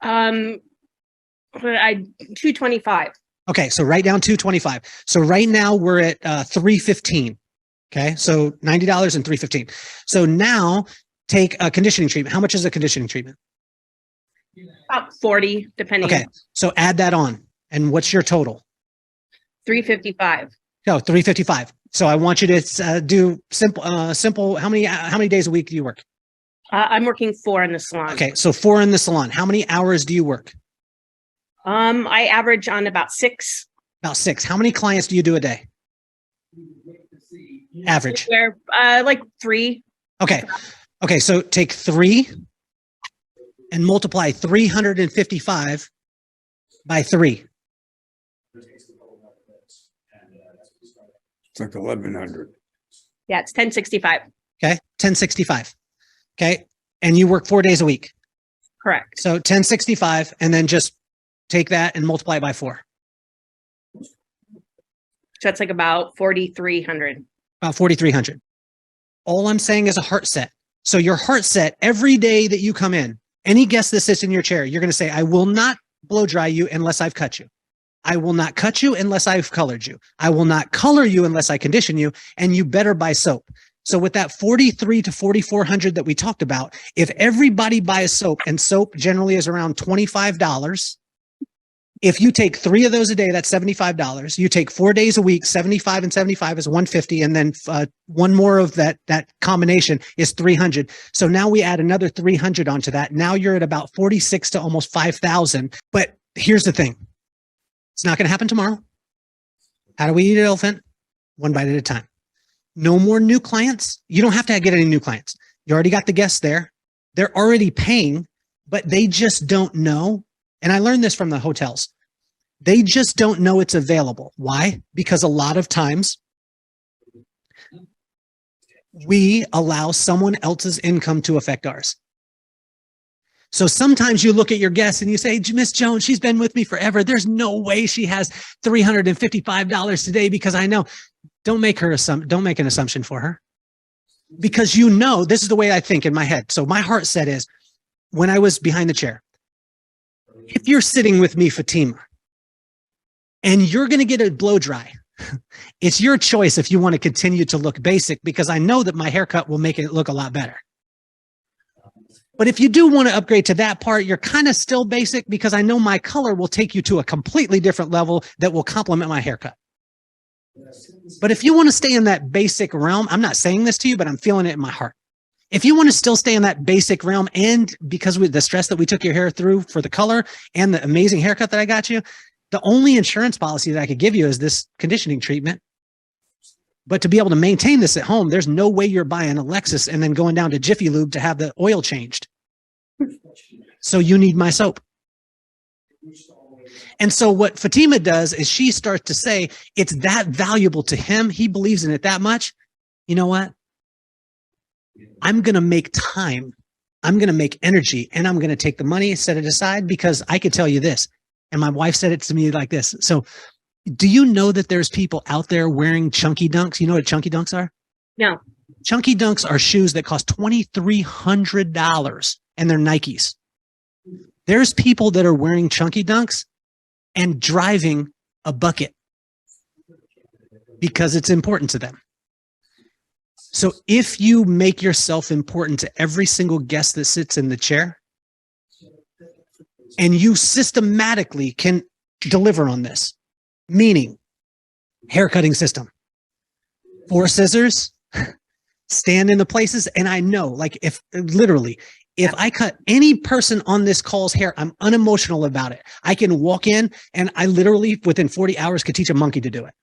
225. Okay, so write down 225. So right now we're at 315. Okay, so $90 and 315. So now take a conditioning treatment. How much is a conditioning treatment? About 40, depending. Okay, so add that on. And what's your total? 355. No, 355. So I want you to do simple. How many days a week do you work? I'm working 4 in the salon. Okay, so 4 in the salon. How many hours do you work? I average on about 6. About 6. How many clients do you do a day? Average. Where like 3. Okay. Okay, so take 3 and multiply 355 by 3. It's like 1,100. Yeah, it's 1065. Okay, 1065. Okay, and you work 4 days a week. Correct. So 1065, and then just take that and multiply it by 4. So that's like about 4,300. About 4,300. All I'm saying is a heart set. So your heart set, every day that you come in, Any guest that sits in your chair, you're going to say, I will not blow dry you unless I've cut you. I will not cut you unless I've colored you. I will not color you unless I condition you, and you better buy soap. So with that 43 to 4,400 that we talked about, if everybody buys soap, and soap generally is around $25, if you take 3 of those a day, that's $75. You take 4 days a week, 75 and 75 is 150. And then one more of that combination is 300. So now we add another 300 onto that. Now you're at about 46 to almost 5,000. But here's the thing. It's not going to happen tomorrow. How do we eat an elephant? One bite at a time. No more new clients. You don't have to get any new clients. You already got the guests there. They're already paying, but they just don't know. And I learned this from the hotels. They just don't know it's available. Why? Because a lot of times we allow someone else's income to affect ours. So sometimes you look at your guests and you say, Miss Jones, she's been with me forever. There's no way she has $355 today because I know. Don't make an assumption for her, because you know, this is the way I think in my head. So my heart set is, when I was behind the chair, if you're sitting with me, Fatima, and you're going to get a blow dry, it's your choice if you want to continue to look basic, because I know that my haircut will make it look a lot better. But if you do want to upgrade to that part, you're kind of still basic, because I know my color will take you to a completely different level that will complement my haircut. But if you want to stay in that basic realm, I'm not saying this to you, but I'm feeling it in my heart. If you want to still stay in that basic realm, and because with the stress that we took your hair through for the color and the amazing haircut that I got you, the only insurance policy that I could give you is this conditioning treatment. But to be able to maintain this at home, there's no way you're buying a Lexus and then going down to Jiffy Lube to have the oil changed. So you need my soap. And so what Fatima does is she starts to say, it's that valuable to him. He believes in it that much. You know what? I'm going to make time. I'm going to make energy, and I'm going to take the money, set it aside, because I could tell you this. And my wife said it to me like this. So do you know that there's people out there wearing chunky dunks? You know what chunky dunks are? No. Chunky dunks are shoes that cost $2,300, and they're Nikes. There's people that are wearing chunky dunks and driving a bucket because it's important to them. So if you make yourself important to every single guest that sits in the chair, and you systematically can deliver on this, meaning haircutting system, 4 scissors, stand in the places. And I know, like, if I cut any person on this call's hair, I'm unemotional about it. I can walk in and I literally within 40 hours could teach a monkey to do it.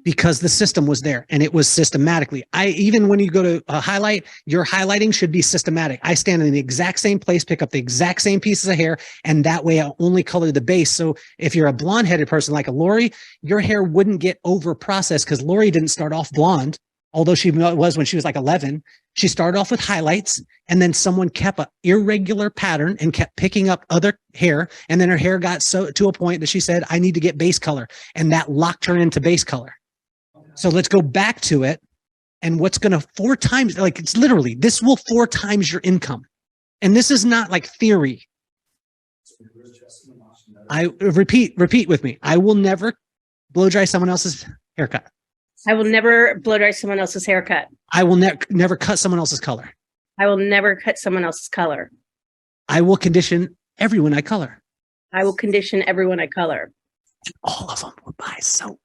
Because the system was there and it was systematically. Even when you go to highlight, your highlighting should be systematic. I stand in the exact same place, pick up the exact same pieces of hair, and that way I only color the base. So if you're a blonde-headed person like a Lori, your hair wouldn't get over-processed, because Lori didn't start off blonde, although she was when she was like 11. She started off with highlights, and then someone kept an irregular pattern and kept picking up other hair. And then her hair got to a point that she said, I need to get base color. And that locked her into base color. So let's go back to it. And what's going to 4 times, like, it's literally, this will 4 times your income. And this is not like theory. I repeat with me. I will never blow dry someone else's haircut. I will never blow dry someone else's haircut. I will never cut someone else's color. I will never cut someone else's color. I will condition everyone I color. I will condition everyone I color. All of them will buy soap.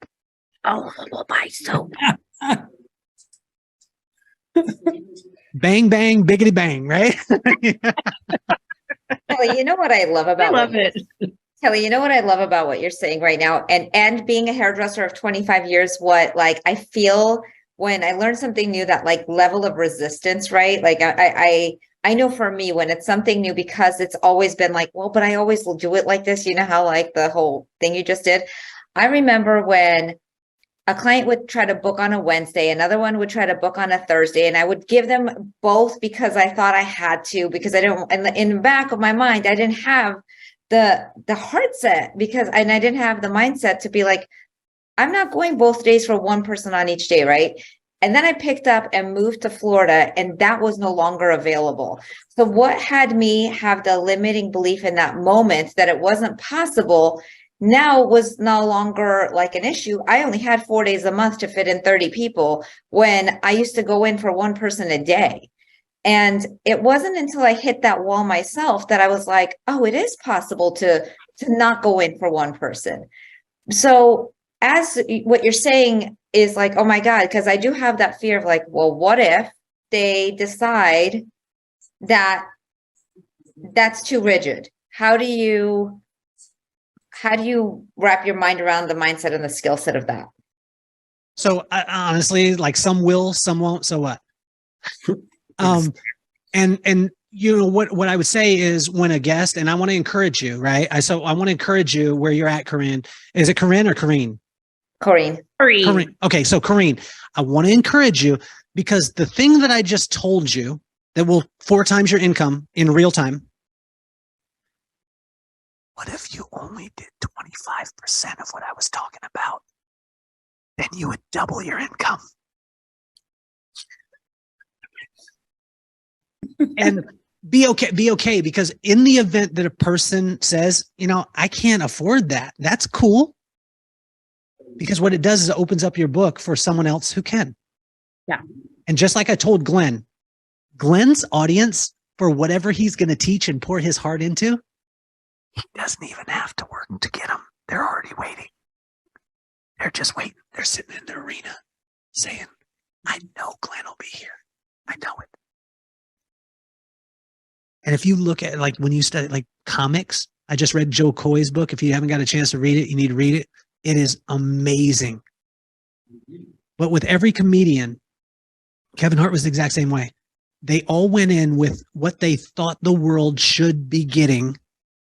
All of them will buy soap. Bang, bang, biggity bang, right? Kelly, you know what I love about I love it. Kelly, you know what I love about what you're saying right now, and being a hairdresser of 25 years, what, like, I feel when I learn something new, that like level of resistance, right? Like I know for me, when it's something new, because it's always been like, well, but I always will do it like this. You know how, like, the whole thing you just did. I remember when a client would try to book on a Wednesday, another one would try to book on a Thursday, and I would give them both because I thought I had to, because I don't, and in the back of my mind, I didn't have the heart set, because I didn't have the mindset to be like, I'm not going both days for one person on each day, right? And then I picked up and moved to Florida, and that was no longer available. So what had me have the limiting belief in that moment that it wasn't possible now was no longer like an issue. I only had 4 days a month to fit in 30 people when I used to go in for one person a day. And it wasn't until I hit that wall myself that I was like, oh, it is possible to not go in for one person. So as what you're saying is like, oh my God, because I do have that fear of like, well, what if they decide that that's too rigid? How do you wrap your mind around the mindset and the skill set of that? So honestly, like some will, some won't. So what? And you know what I would say is when a guest, and I want to encourage you, right? I want to encourage you where you're at, Corinne. Is it Corinne or Corrine? Corrine. Okay, so Corrine, I want to encourage you because the thing that I just told you that will 4 times your income in real time. What if you only did 25% of what I was talking about? Then you would double your income. And be okay, because in the event that a person says, you know, I can't afford that, that's cool. Because what it does is it opens up your book for someone else who can. Yeah. And just like I told Glenn's audience, for whatever he's going to teach and pour his heart into, he doesn't even have to work to get them. They're already waiting. They're just waiting. They're sitting in the arena saying, I know Glenn will be here. I know it. And if you look at like when you study like comics, I just read Joe Coy's book. If you haven't got a chance to read it, you need to read it. It is amazing. But with every comedian, Kevin Hart was the exact same way. They all went in with what they thought the world should be getting.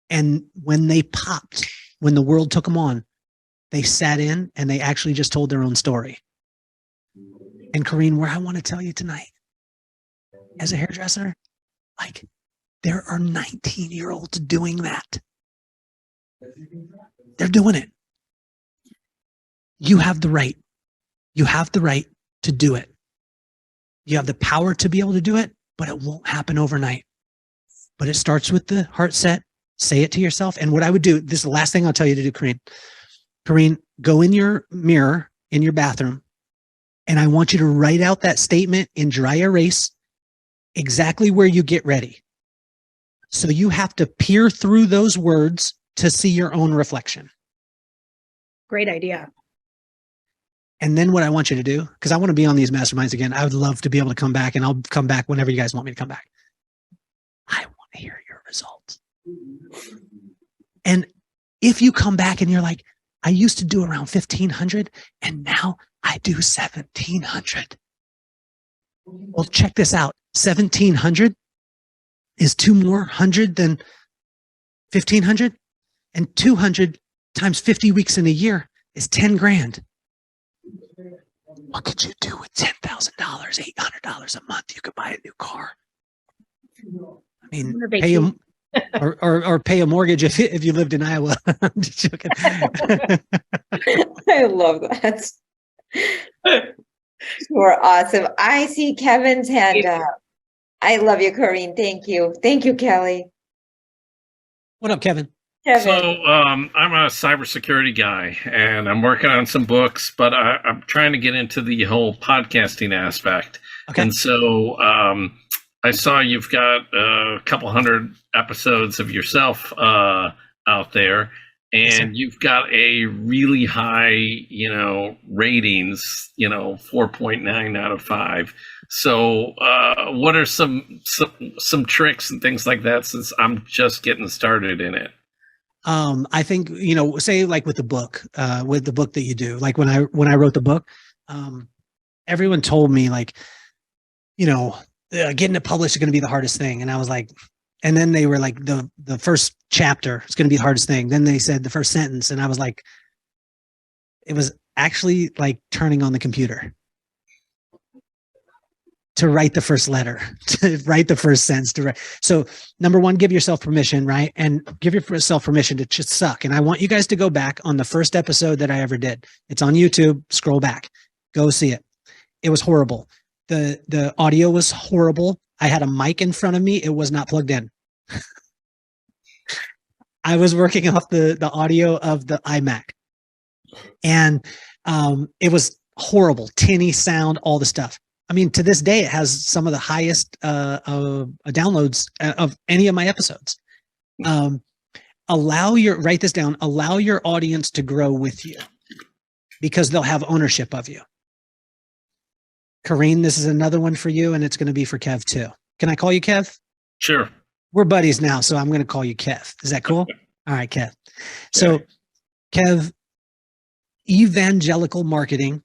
And when they popped, when the world took them on, they sat in and they actually just told their own story. And Corrine, where I want to tell you tonight, as a hairdresser, like there are 19-year-olds doing that. They're doing it. You have the right. You have the right to do it. You have the power to be able to do it, but it won't happen overnight. But it starts with the heart set. Say it to yourself. And what I would do, this is the last thing I'll tell you to do, Corrine. Corrine, go in your mirror in your bathroom, and I want you to write out that statement in dry erase exactly where you get ready. So you have to peer through those words to see your own reflection. Great idea. And then what I want you to do, because I want to be on these masterminds again, I would love to be able to come back, and I'll come back whenever you guys want me to come back. I want to hear your results. And if you come back and you're like, I used to do around 1,500 and now I do 1,700. Well, check this out. 1,700 is 2 more hundred than 1,500, and 200 times 50 weeks in a year is 10 grand. What could you do with $10,000, $800 a month? You could buy a new car. I mean, pay a, or pay a mortgage if you lived in Iowa. I'm just joking. I love that. You're awesome. I see Kevin's hand up. I love you, Corrine. Thank you. Thank you, Kelly. What up, Kevin? Kevin. So I'm a cybersecurity guy, and I'm working on some books, but I'm trying to get into the whole podcasting aspect. Okay. And so I saw you've got a couple hundred episodes of yourself out there, and you've got a really high, ratings, 4.9 out of 5. So what are some tricks and things like that, since I'm just getting started in it? I think, say like with the book that you do, like when I wrote the book, everyone told me like, getting it published is going to be the hardest thing. And I was like, and then they were like, the first chapter is going to be the hardest thing. Then they said the first sentence. And I was like, it was actually like turning on the computer to write the first letter, to write the first sentence, to write. So number one, give yourself permission, right? And give yourself permission to just suck. And I want you guys to go back on the first episode that I ever did. It's on YouTube. Scroll back, go see it. It was horrible. The audio was horrible. I had a mic in front of me. It was not plugged in. I was working off the audio of the iMac, and it was horrible, tinny sound, all the stuff. I mean, to this day, it has some of the highest downloads of any of my episodes. Write this down, allow your audience to grow with you because they'll have ownership of you. Kareen, this is another one for you, and it's going to be for Kev too. Can I call you Kev? Sure. We're buddies now, so I'm going to call you Kev. Is that cool? All right, Kev. So, Kev, evangelical marketing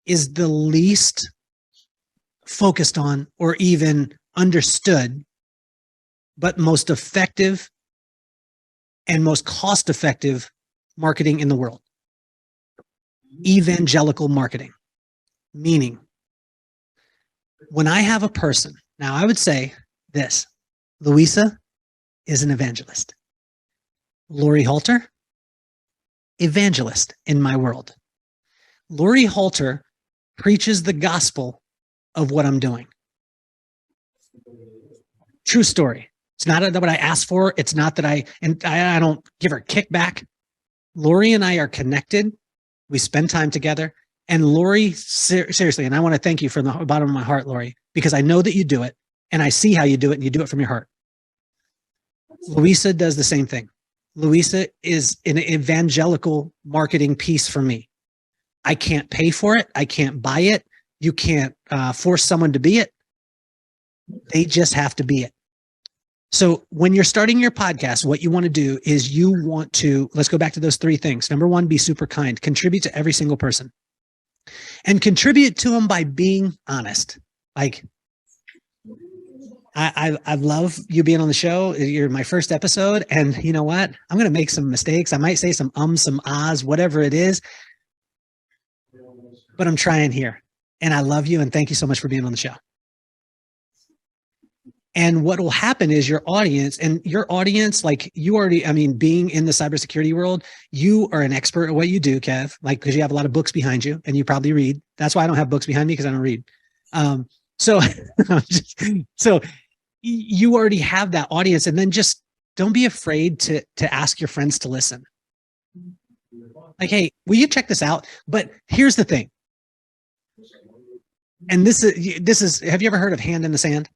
is the least focused on or even understood, but most effective and most cost-effective marketing in the world. Evangelical marketing, meaning when I have a person, now I would say this, Louisa is an evangelist. Lori Halter, evangelist in my world. Lori Halter preaches the gospel of what I'm doing. True story. It's not what I asked for. It's not that I don't give her kickback. Lori and I are connected. We spend time together. And Lori, seriously, and I want to thank you from the bottom of my heart, Lori, because I know that you do it and I see how you do it and you do it from your heart. Louisa does the same thing. Louisa is an evangelical marketing piece for me. I can't pay for it. I can't buy it. You can't force someone to be it. They just have to be it. So when you're starting your podcast, what you want to do is you want to, let's go back to those three things. Number one, be super kind. Contribute to every single person. And contribute to them by being honest. Like, I love you being on the show. You're my first episode. And you know what? I'm going to make some mistakes. I might say some some ahs, whatever it is. But I'm trying here. And I love you. And thank you so much for being on the show. And what will happen is your audience, like you already, I mean, being in the cybersecurity world, you are an expert at what you do, Kev, like, because you have a lot of books behind you and you probably read. That's why I don't have books behind me, because I don't read. So you already have that audience, and then just don't be afraid to ask your friends to listen. Like, hey, will you check this out? But here's the thing. And this is, have you ever heard of hand in the sand?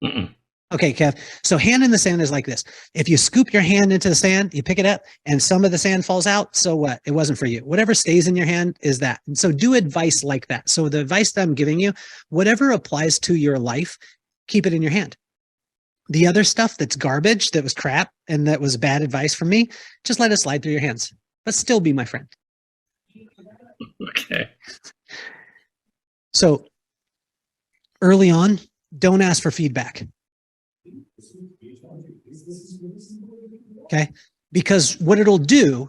Mm-mm. Okay, Kev. So hand in the sand is like this. If you scoop your hand into the sand, you pick it up and some of the sand falls out. So what? It wasn't for you. Whatever stays in your hand is that. And so do advice like that. So the advice that I'm giving you, whatever applies to your life, keep it in your hand. The other stuff that's garbage, that was crap, and that was bad advice from me, just let it slide through your hands, but still be my friend. Okay. So early on, don't ask for feedback. Okay. Because what it'll do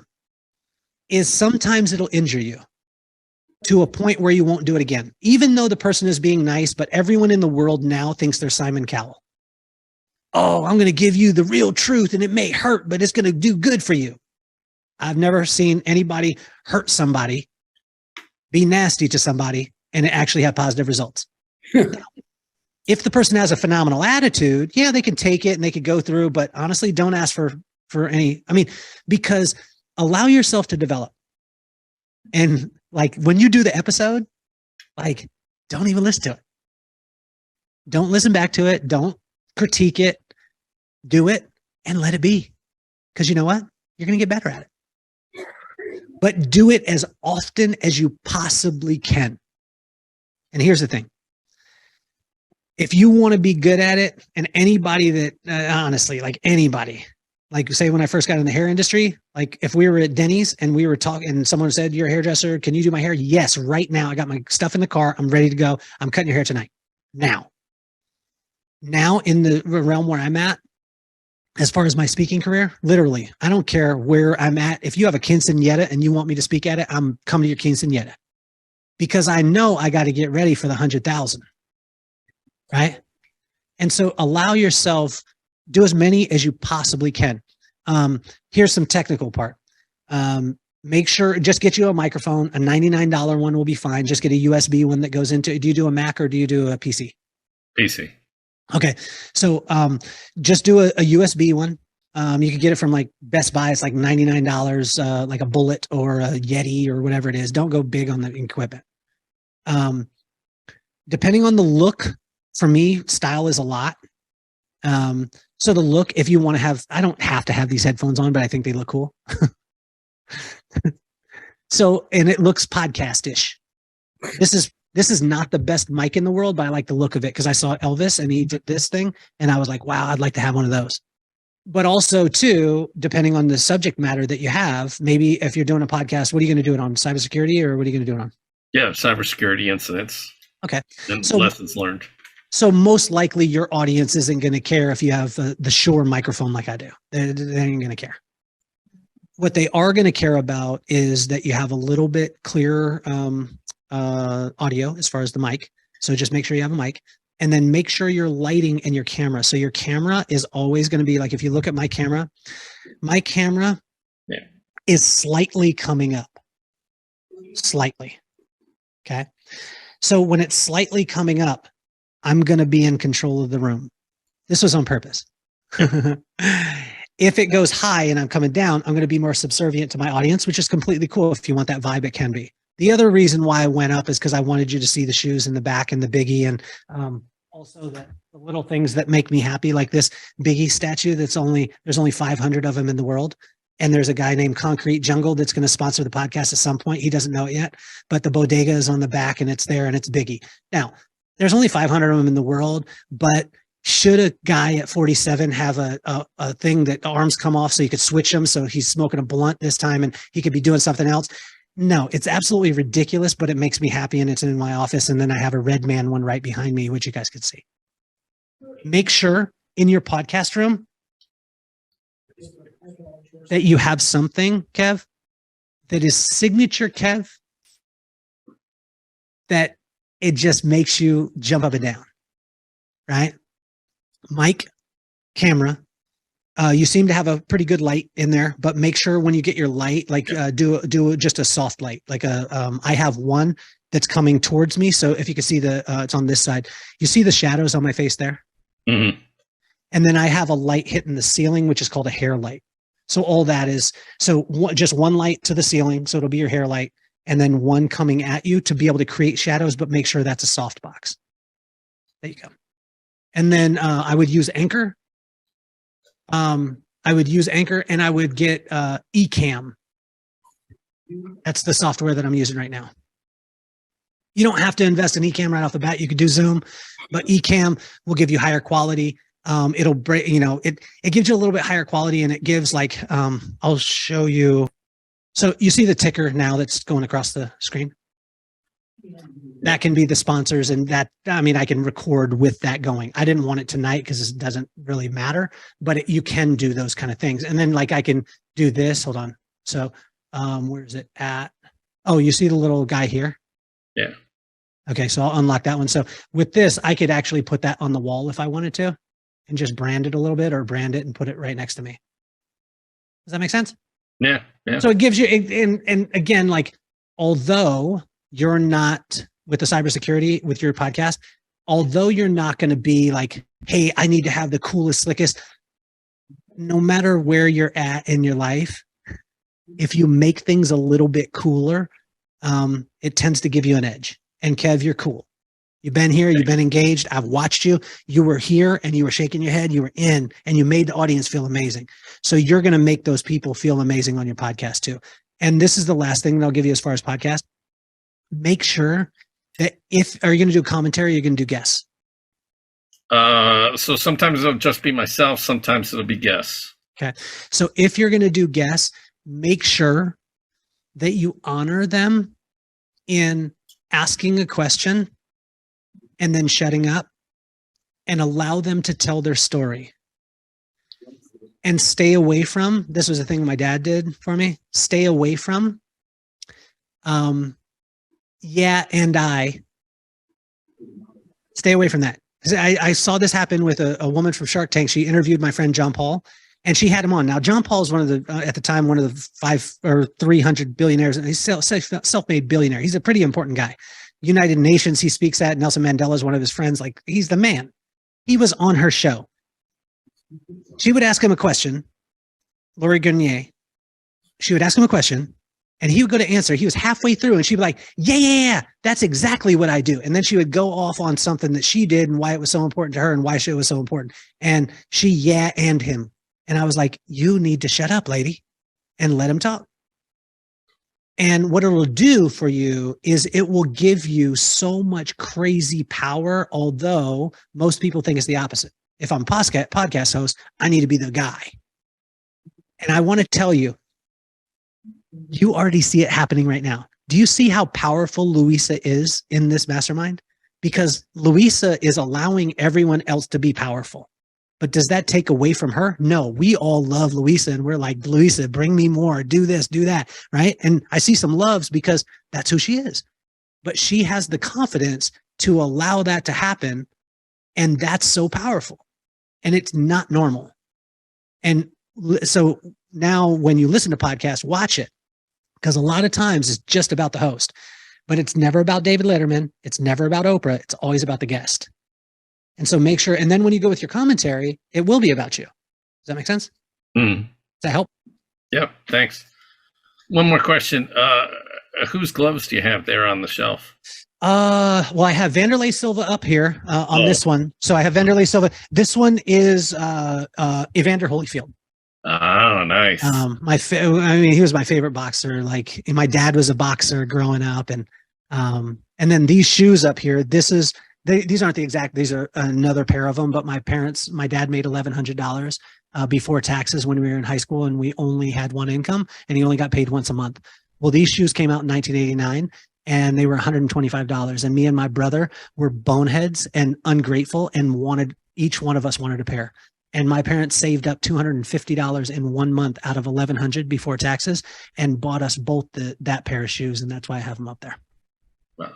is sometimes it'll injure you to a point where you won't do it again, even though the person is being nice, but everyone in the world now thinks they're Simon Cowell. Oh, I'm going to give you the real truth and it may hurt, but it's going to do good for you. I've never seen anybody hurt somebody, be nasty to somebody, and it actually have positive results. If the person has a phenomenal attitude, yeah, they can take it and they could go through, but honestly, don't ask for any, because allow yourself to develop. And like when you do the episode, like, don't even listen to it. Don't listen back to it. Don't critique it. Do it and let it be. Because you know what? You're going to get better at it. But do it as often as you possibly can. And here's the thing. If you want to be good at it, and anybody that, honestly, like anybody, like say when I first got in the hair industry, like if we were at Denny's and we were talking and someone said, you're a hairdresser, can you do my hair? Yes, right now. I got my stuff in the car. I'm ready to go. I'm cutting your hair tonight. Now in the realm where I'm at, as far as my speaking career, literally, I don't care where I'm at. If you have a quinceañera and you want me to speak at it, I'm coming to your quinceañera, because I know I got to get ready for the 100,000. Right? And so allow yourself, do as many as you possibly can. Here's some technical part. Make sure, just get you a microphone. A $99 one will be fine. Just get a USB one that goes into, do you do a Mac or do you do a PC? PC. Okay. So just do a USB one. You can get it from like Best Buy. It's like $99, like a Bullet or a Yeti or whatever it is. Don't go big on the equipment. Depending on the look, for me, style is a lot. So the look, if you want to have, I don't have to have these headphones on, but I think they look cool. So, and it looks podcast-ish. This is not the best mic in the world, but I like the look of it because I saw Elvis and he did this thing and I was like, wow, I'd like to have one of those. But also too, depending on the subject matter that you have, maybe if you're doing a podcast, what are you going to do it on? Cybersecurity, or what are you going to do it on? Yeah, cybersecurity incidents. Okay. And So- lessons learned. So most likely your audience isn't going to care if you have the Shure microphone like I do. They ain't going to care. What they are going to care about is that you have a little bit clearer audio as far as the mic. So just make sure you have a mic, and then make sure your lighting and your camera. So your camera is always going to be like, if you look at my camera Yeah. is slightly coming up. Slightly. Okay. So when it's slightly coming up, I'm going to be in control of the room. This was on purpose. If it goes high and I'm coming down, I'm going to be more subservient to my audience, which is completely cool. If you want that vibe, it can be. The other reason why I went up is because I wanted you to see the shoes in the back and the Biggie, and also the little things that make me happy, like this Biggie statue there's only 500 of them in the world. And there's a guy named Concrete Jungle that's going to sponsor the podcast at some point. He doesn't know it yet, but the bodega is on the back and it's there and it's Biggie. Now, there's only 500 of them in the world, but should a guy at 47 have a thing that arms come off so you could switch them, so he's smoking a blunt this time and he could be doing something else? No, it's absolutely ridiculous, but it makes me happy, and it's in my office. And then I have a red man one right behind me, which you guys could see. Make sure in your podcast room that you have something, Kev, that is signature Kev, that it just makes you jump up and down, right? Mic, camera. You seem to have a pretty good light in there, but make sure when you get your light, like do just a soft light. Like I have one that's coming towards me. So if you can see it's on this side, you see the shadows on my face there. Mm-hmm. And then I have a light hitting the ceiling, which is called a hair light. So all that is, just one light to the ceiling. So it'll be your hair light, and then one coming at you to be able to create shadows, but make sure that's a soft box. There you go. And then I would use Anchor. And I would get Ecamm. That's the software that I'm using right now. You don't have to invest in Ecamm right off the bat. You could do Zoom, but Ecamm will give you higher quality. It'll break, it gives you a little bit higher quality, and it gives like, I'll show you. So you see the ticker now that's going across the screen. That can be the sponsors, and I can record with that going. I didn't want it tonight because it doesn't really matter, but you can do those kind of things. And then like I can do this, hold on. So where's it at? Oh, you see the little guy here? Yeah. Okay. So I'll unlock that one. So with this, I could actually put that on the wall if I wanted to, and just brand it a little bit, or brand it and put it right next to me. Does that make sense? Yeah. Yeah. So it gives you, and again, like, although you're not with the cybersecurity with your podcast, although you're not going to be like, hey, I need to have the coolest, slickest, no matter where you're at in your life, if you make things a little bit cooler, it tends to give you an edge. And Kev, you're cool. You've been here, you've been engaged. I've watched you. You were here and you were shaking your head. You were in, and you made the audience feel amazing. So you're going to make those people feel amazing on your podcast too. And this is the last thing that I'll give you as far as podcast. Make sure that are you going to do commentary? Or you're going to do guests? So sometimes it'll just be myself. Sometimes it'll be guests. Okay. So if you're going to do guests, make sure that you honor them in asking a question and then shutting up, and allow them to tell their story. And stay away from, this was a thing my dad did for me, stay away from, yeah, and I. Stay away from that. I saw this happen with a woman from Shark Tank. She interviewed my friend John Paul, And she had him on. Now, John Paul is one of the, at the time, one of the 500 or 300 billionaires. And he's self-made billionaire. He's a pretty important guy. United Nations, he speaks at. Nelson Mandela is one of his friends. Like, he's the man. He was on her show. She would ask him a question, Lori Garnier. She would ask him a question, and he would go to answer. He was halfway through, and she'd be like, yeah, that's exactly what I do. And then she would go off on something that she did and why it was so important to her and why it was so important. And she and him. And I was like, you need to shut up, lady, and let him talk. And what it'll do for you is it will give you so much crazy power, although most people think it's the opposite. If I'm a podcast host, I need to be the guy. And I want to tell you, you already see it happening right now. Do you see how powerful Louisa is in this mastermind? Because Louisa is allowing everyone else to be powerful. But does that take away from her? No, we all love Louisa and we're like, Louisa, bring me more, do this, do that, right? And I see some loves because that's who she is. But she has the confidence to allow that to happen. And that's so powerful. And it's not normal. And so now when you listen to podcasts, watch it. Because a lot of times it's just about the host. But it's never about David Letterman. It's never about Oprah. It's always about the guest. And so make sure, and then when you go with your commentary, it will be about you. Does that make sense? Does that help? Yep, thanks. One more question. Whose gloves do you have there on the shelf? Well, I have Vanderlei Silva up here on this one. So I have Vanderlei Silva. This one is Evander Holyfield. Oh, nice. I mean, he was my favorite boxer. Like, my dad was a boxer growing up, and then these shoes up here. These aren't the exact. These are another pair of them. But my dad made $1,100 before taxes when we were in high school, and we only had one income, and he only got paid once a month. Well, these shoes came out in 1989. And they were $125. And me and my brother were boneheads and ungrateful and each one of us wanted a pair. And my parents saved up $250 in 1 month out of $1,100 before taxes and bought us both that pair of shoes. And that's why I have them up there. Wow.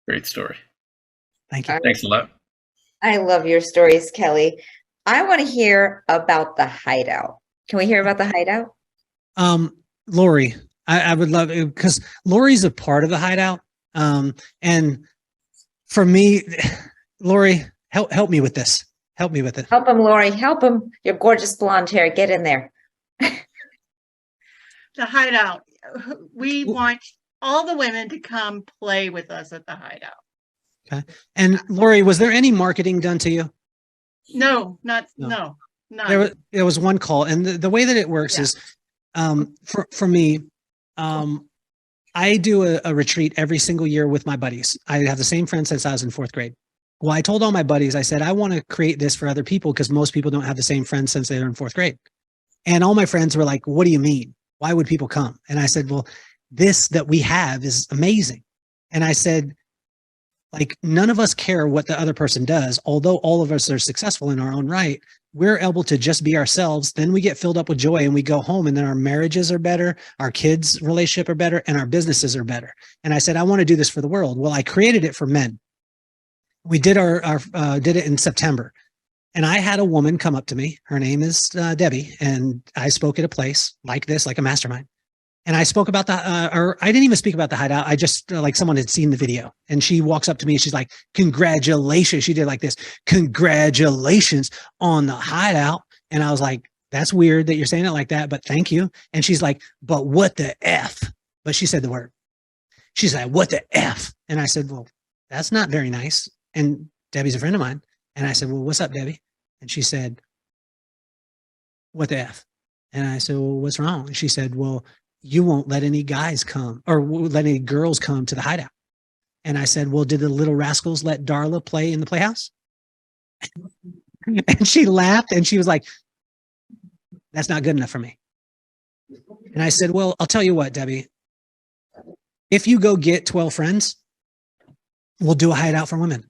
Great story. Thank you. Thanks a lot. I love your stories, Kelly. I want to hear about the hideout. Can we hear about the hideout? Lori, I would love it because Lori's a part of the hideout. And for me, Lori, help me with this. Help me with it. Help him, Lori. Help him. Your gorgeous blonde hair. Get in there. The hideout. We want all the women to come play with us at the hideout. Okay. And Lori, was there any marketing done to you? No. There was one call. And the way that it works is, for me, I do a retreat every single year with my buddies. I have the same friends since I was in 4th grade. Well, I told all my buddies, I said, I want to create this for other people because most people don't have the same friends since they were in 4th grade. And all my friends were like, what do you mean? Why would people come? And I said, well, this that we have is amazing. And I said, like, none of us care what the other person does. Although all of us are successful in our own right, we're able to just be ourselves. Then we get filled up with joy and we go home and then our marriages are better. Our kids' relationship are better and our businesses are better. And I said, I want to do this for the world. Well, I created it for men. We did did it in September. And I had a woman come up to me. Her name is Debbie. And I spoke at a place like this, like a mastermind. And I spoke about or I didn't even speak about the hideout. I just like someone had seen the video and she walks up to me and she's like, congratulations. She did like this, congratulations on the hideout. And I was like, that's weird that you're saying it like that, but thank you. And she's like, but what the F? But she said the word. She's like, what the F? And I said, well, that's not very nice. And Debbie's a friend of mine. And I said, well, what's up, Debbie? And she said, what the F? And I said, well, what's wrong? And she said, well, you won't let any guys come or let any girls come to the hideout. And I said, well, did the little rascals let Darla play in the playhouse? And she laughed and she was like, that's not good enough for me. And I said, well, I'll tell you what, Debbie, if you go get 12 friends, we'll do a hideout for women.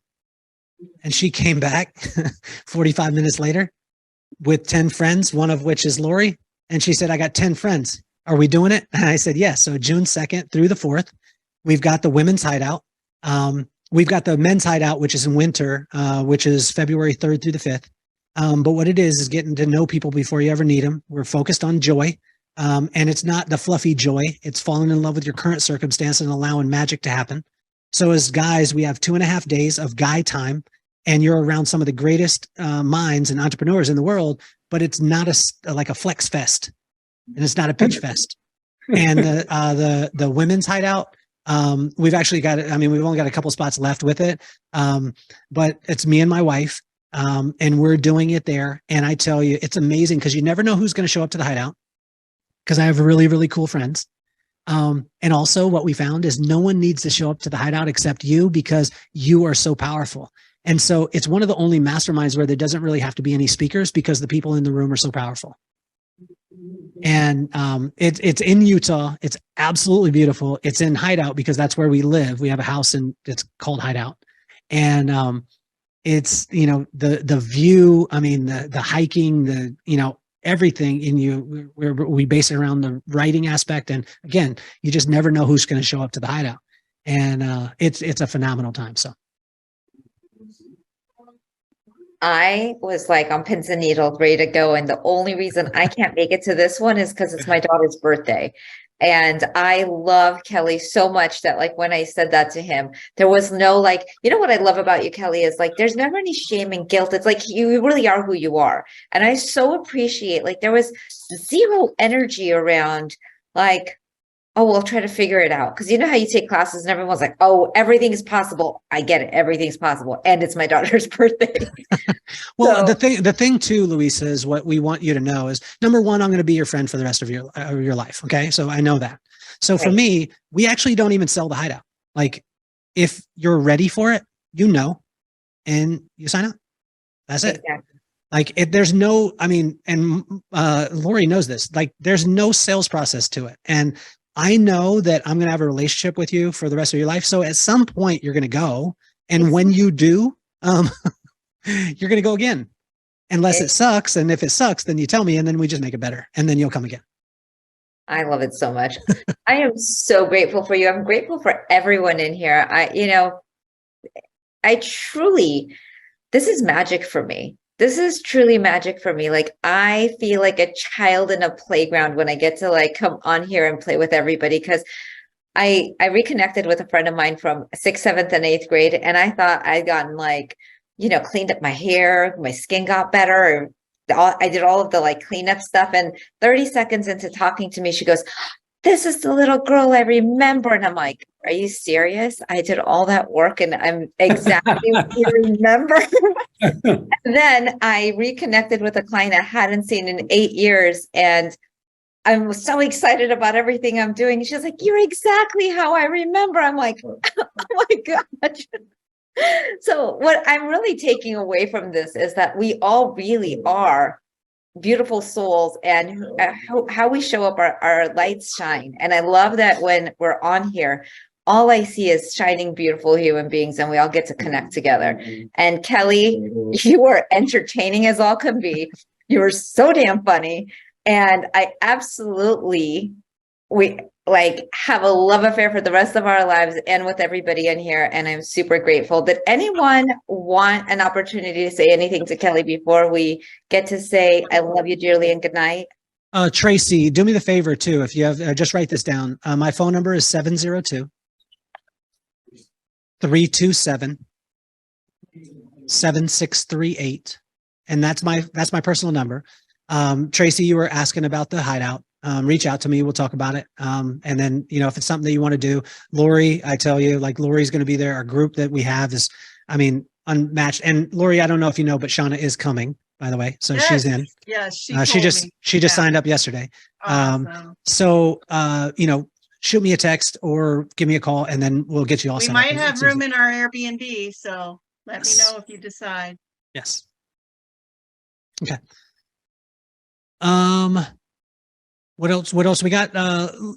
And she came back 45 minutes later with 10 friends, one of which is Lori. And she said, I got 10 friends. Are we doing it? And I said, yes. So June 2nd through the 4th, we've got the women's hideout. We've got the men's hideout, which is in winter, which is February 3rd through the 5th. But what it is getting to know people before you ever need them. We're focused on joy. And it's not the fluffy joy. It's falling in love with your current circumstance and allowing magic to happen. So as guys, we have 2.5 days of guy time, and you're around some of the greatest minds and entrepreneurs in the world, but it's not like a flex fest, and it's not a pitch fest. And the women's hideout, we've actually got it. I mean, we've only got a couple spots left with it, but it's me and my wife, and we're doing it there. And I tell you, it's amazing because you never know who's going to show up to the hideout, because I have really, really cool friends. And also what we found is no one needs to show up to the hideout except you, because you are so powerful. And so it's one of the only masterminds where there doesn't really have to be any speakers, because the people in the room are so powerful. And it's in Utah. It's absolutely beautiful. It's in Hideout because that's where we live. We have a house and it's called Hideout. And it's, the view, I mean, the hiking, everything in you, we base it around the writing aspect. And again, you just never know who's going to show up to the hideout. And it's a phenomenal time. So I was like on pins and needles, ready to go. And the only reason I can't make it to this one is because it's my daughter's birthday. And I love Kelly so much that, like, when I said that to him, there was no, like, what I love about you, Kelly, is like, there's never any shame and guilt. It's like, you really are who you are. And I so appreciate, like, there was zero energy around, like, oh, we'll try to figure it out. Because you know how you take classes and everyone's like, oh, everything is possible. I get it. Everything's possible. And it's my daughter's birthday. Well, so, the thing too, Louisa, is what we want you to know is, number one, I'm going to be your friend for the rest of your life. Okay. So I know that. So for me, we actually don't even sell the hideout. Like, if you're ready for it, and you sign up. That's it. Like, there's no, I mean, and Lori knows this, like, there's no sales process to it. And I know that I'm going to have a relationship with you for the rest of your life. So at some point you're going to go. And when you do, you're going to go again, unless it sucks. And if it sucks, then you tell me, and then we just make it better. And then you'll come again. I love it so much. I am so grateful for you. I'm grateful for everyone in here. I truly, this is magic for me. This is truly magic for me. Like, I feel like a child in a playground when I get to, like, come on here and play with everybody, because I reconnected with a friend of mine from 6th, 7th, and 8th grade. And I thought I'd gotten, like, cleaned up my hair, my skin got better. I did all of the, like, cleanup stuff. And 30 seconds into talking to me, she goes, "This is the little girl I remember." And I'm like, are you serious? I did all that work and I'm exactly what you remember. And then I reconnected with a client I hadn't seen in 8 years. And I'm so excited about everything I'm doing. She's like, "You're exactly how I remember." I'm like, oh my gosh. So what I'm really taking away from this is that we all really are beautiful souls, and how we show up, our lights shine. And I love that when we're on here, all I see is shining, beautiful human beings, and we all get to connect together. And Kelly, you are entertaining as all can be. You are so damn funny. And I absolutely, have a love affair for the rest of our lives and with everybody in here. And I'm super grateful. Did anyone want an opportunity to say anything to Kelly before we get to say, I love you dearly and good night? Tracy, do me the favor too. If you have, just write this down. My phone number is 702-327-7638. And that's my personal number. Tracy, you were asking about the hideout. Reach out to me. We'll talk about it. And then, if it's something that you want to do, Lori, I tell you, like, Lori's going to be there. Our group that we have is, unmatched. And Lori, I don't know if you know, but Shauna is coming, by the way. So yes, she's in. Yes. She just signed up yesterday. Awesome. So, shoot me a text or give me a call, and then we'll get you all set up. We might have room in our Airbnb. So let me know if you decide. Yes. Okay. What else we got?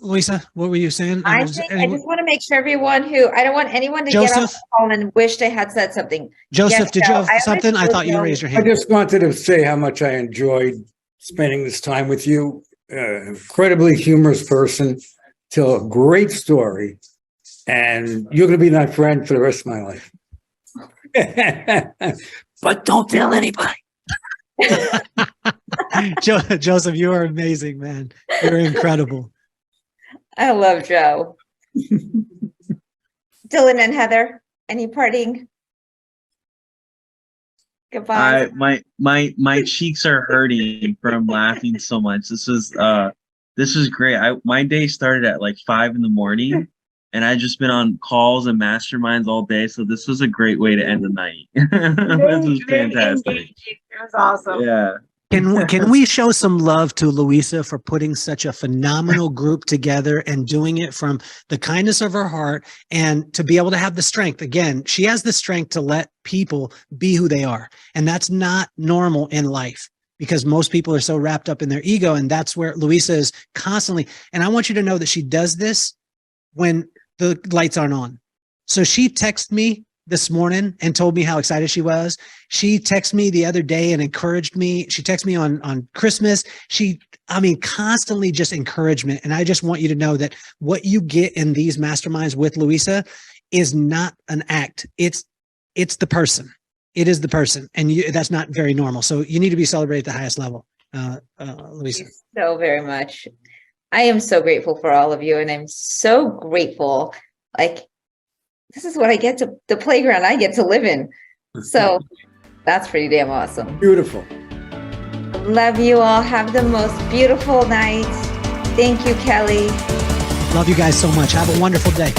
Louisa, what were you saying? I just want to make sure I don't want anyone to get off the call and wish they had said something. Joseph, yes, did you have something? I thought you raised your hand. I just wanted to say how much I enjoyed spending this time with you. Incredibly humorous person, tell a great story, and you're going to be my friend for the rest of my life. But don't tell anybody. Joseph, you are amazing, man. You're incredible. I love Joe. Dylan and Heather, any parting goodbye? My cheeks are hurting from laughing so much. This was great. My day started at like 5 a.m. and I just been on calls and masterminds all day. So this was a great way to end the night. This was fantastic. It was awesome. Yeah. Can we show some love to Louisa for putting such a phenomenal group together and doing it from the kindness of her heart, and to be able to have the strength? Again, she has the strength to let people be who they are. And that's not normal in life, because most people are so wrapped up in their ego. And that's where Louisa is constantly. And I want you to know that she does this when the lights aren't on. So she texted me this morning and told me how excited she was. She texted me the other day and encouraged me. She texted me on Christmas. Constantly just encouragement. And I just want you to know that what you get in these masterminds with Louisa is not an act. It's the person. It is the person. And that's not very normal. So you need to be celebrated at the highest level, Louisa. Thank you so very much. I am so grateful for all of you. And I'm so grateful. This is what I get to, the playground I get to live in. So that's pretty damn awesome. Beautiful. Love you all. Have the most beautiful night. Thank you, Kelly. Love you guys so much. Have a wonderful day.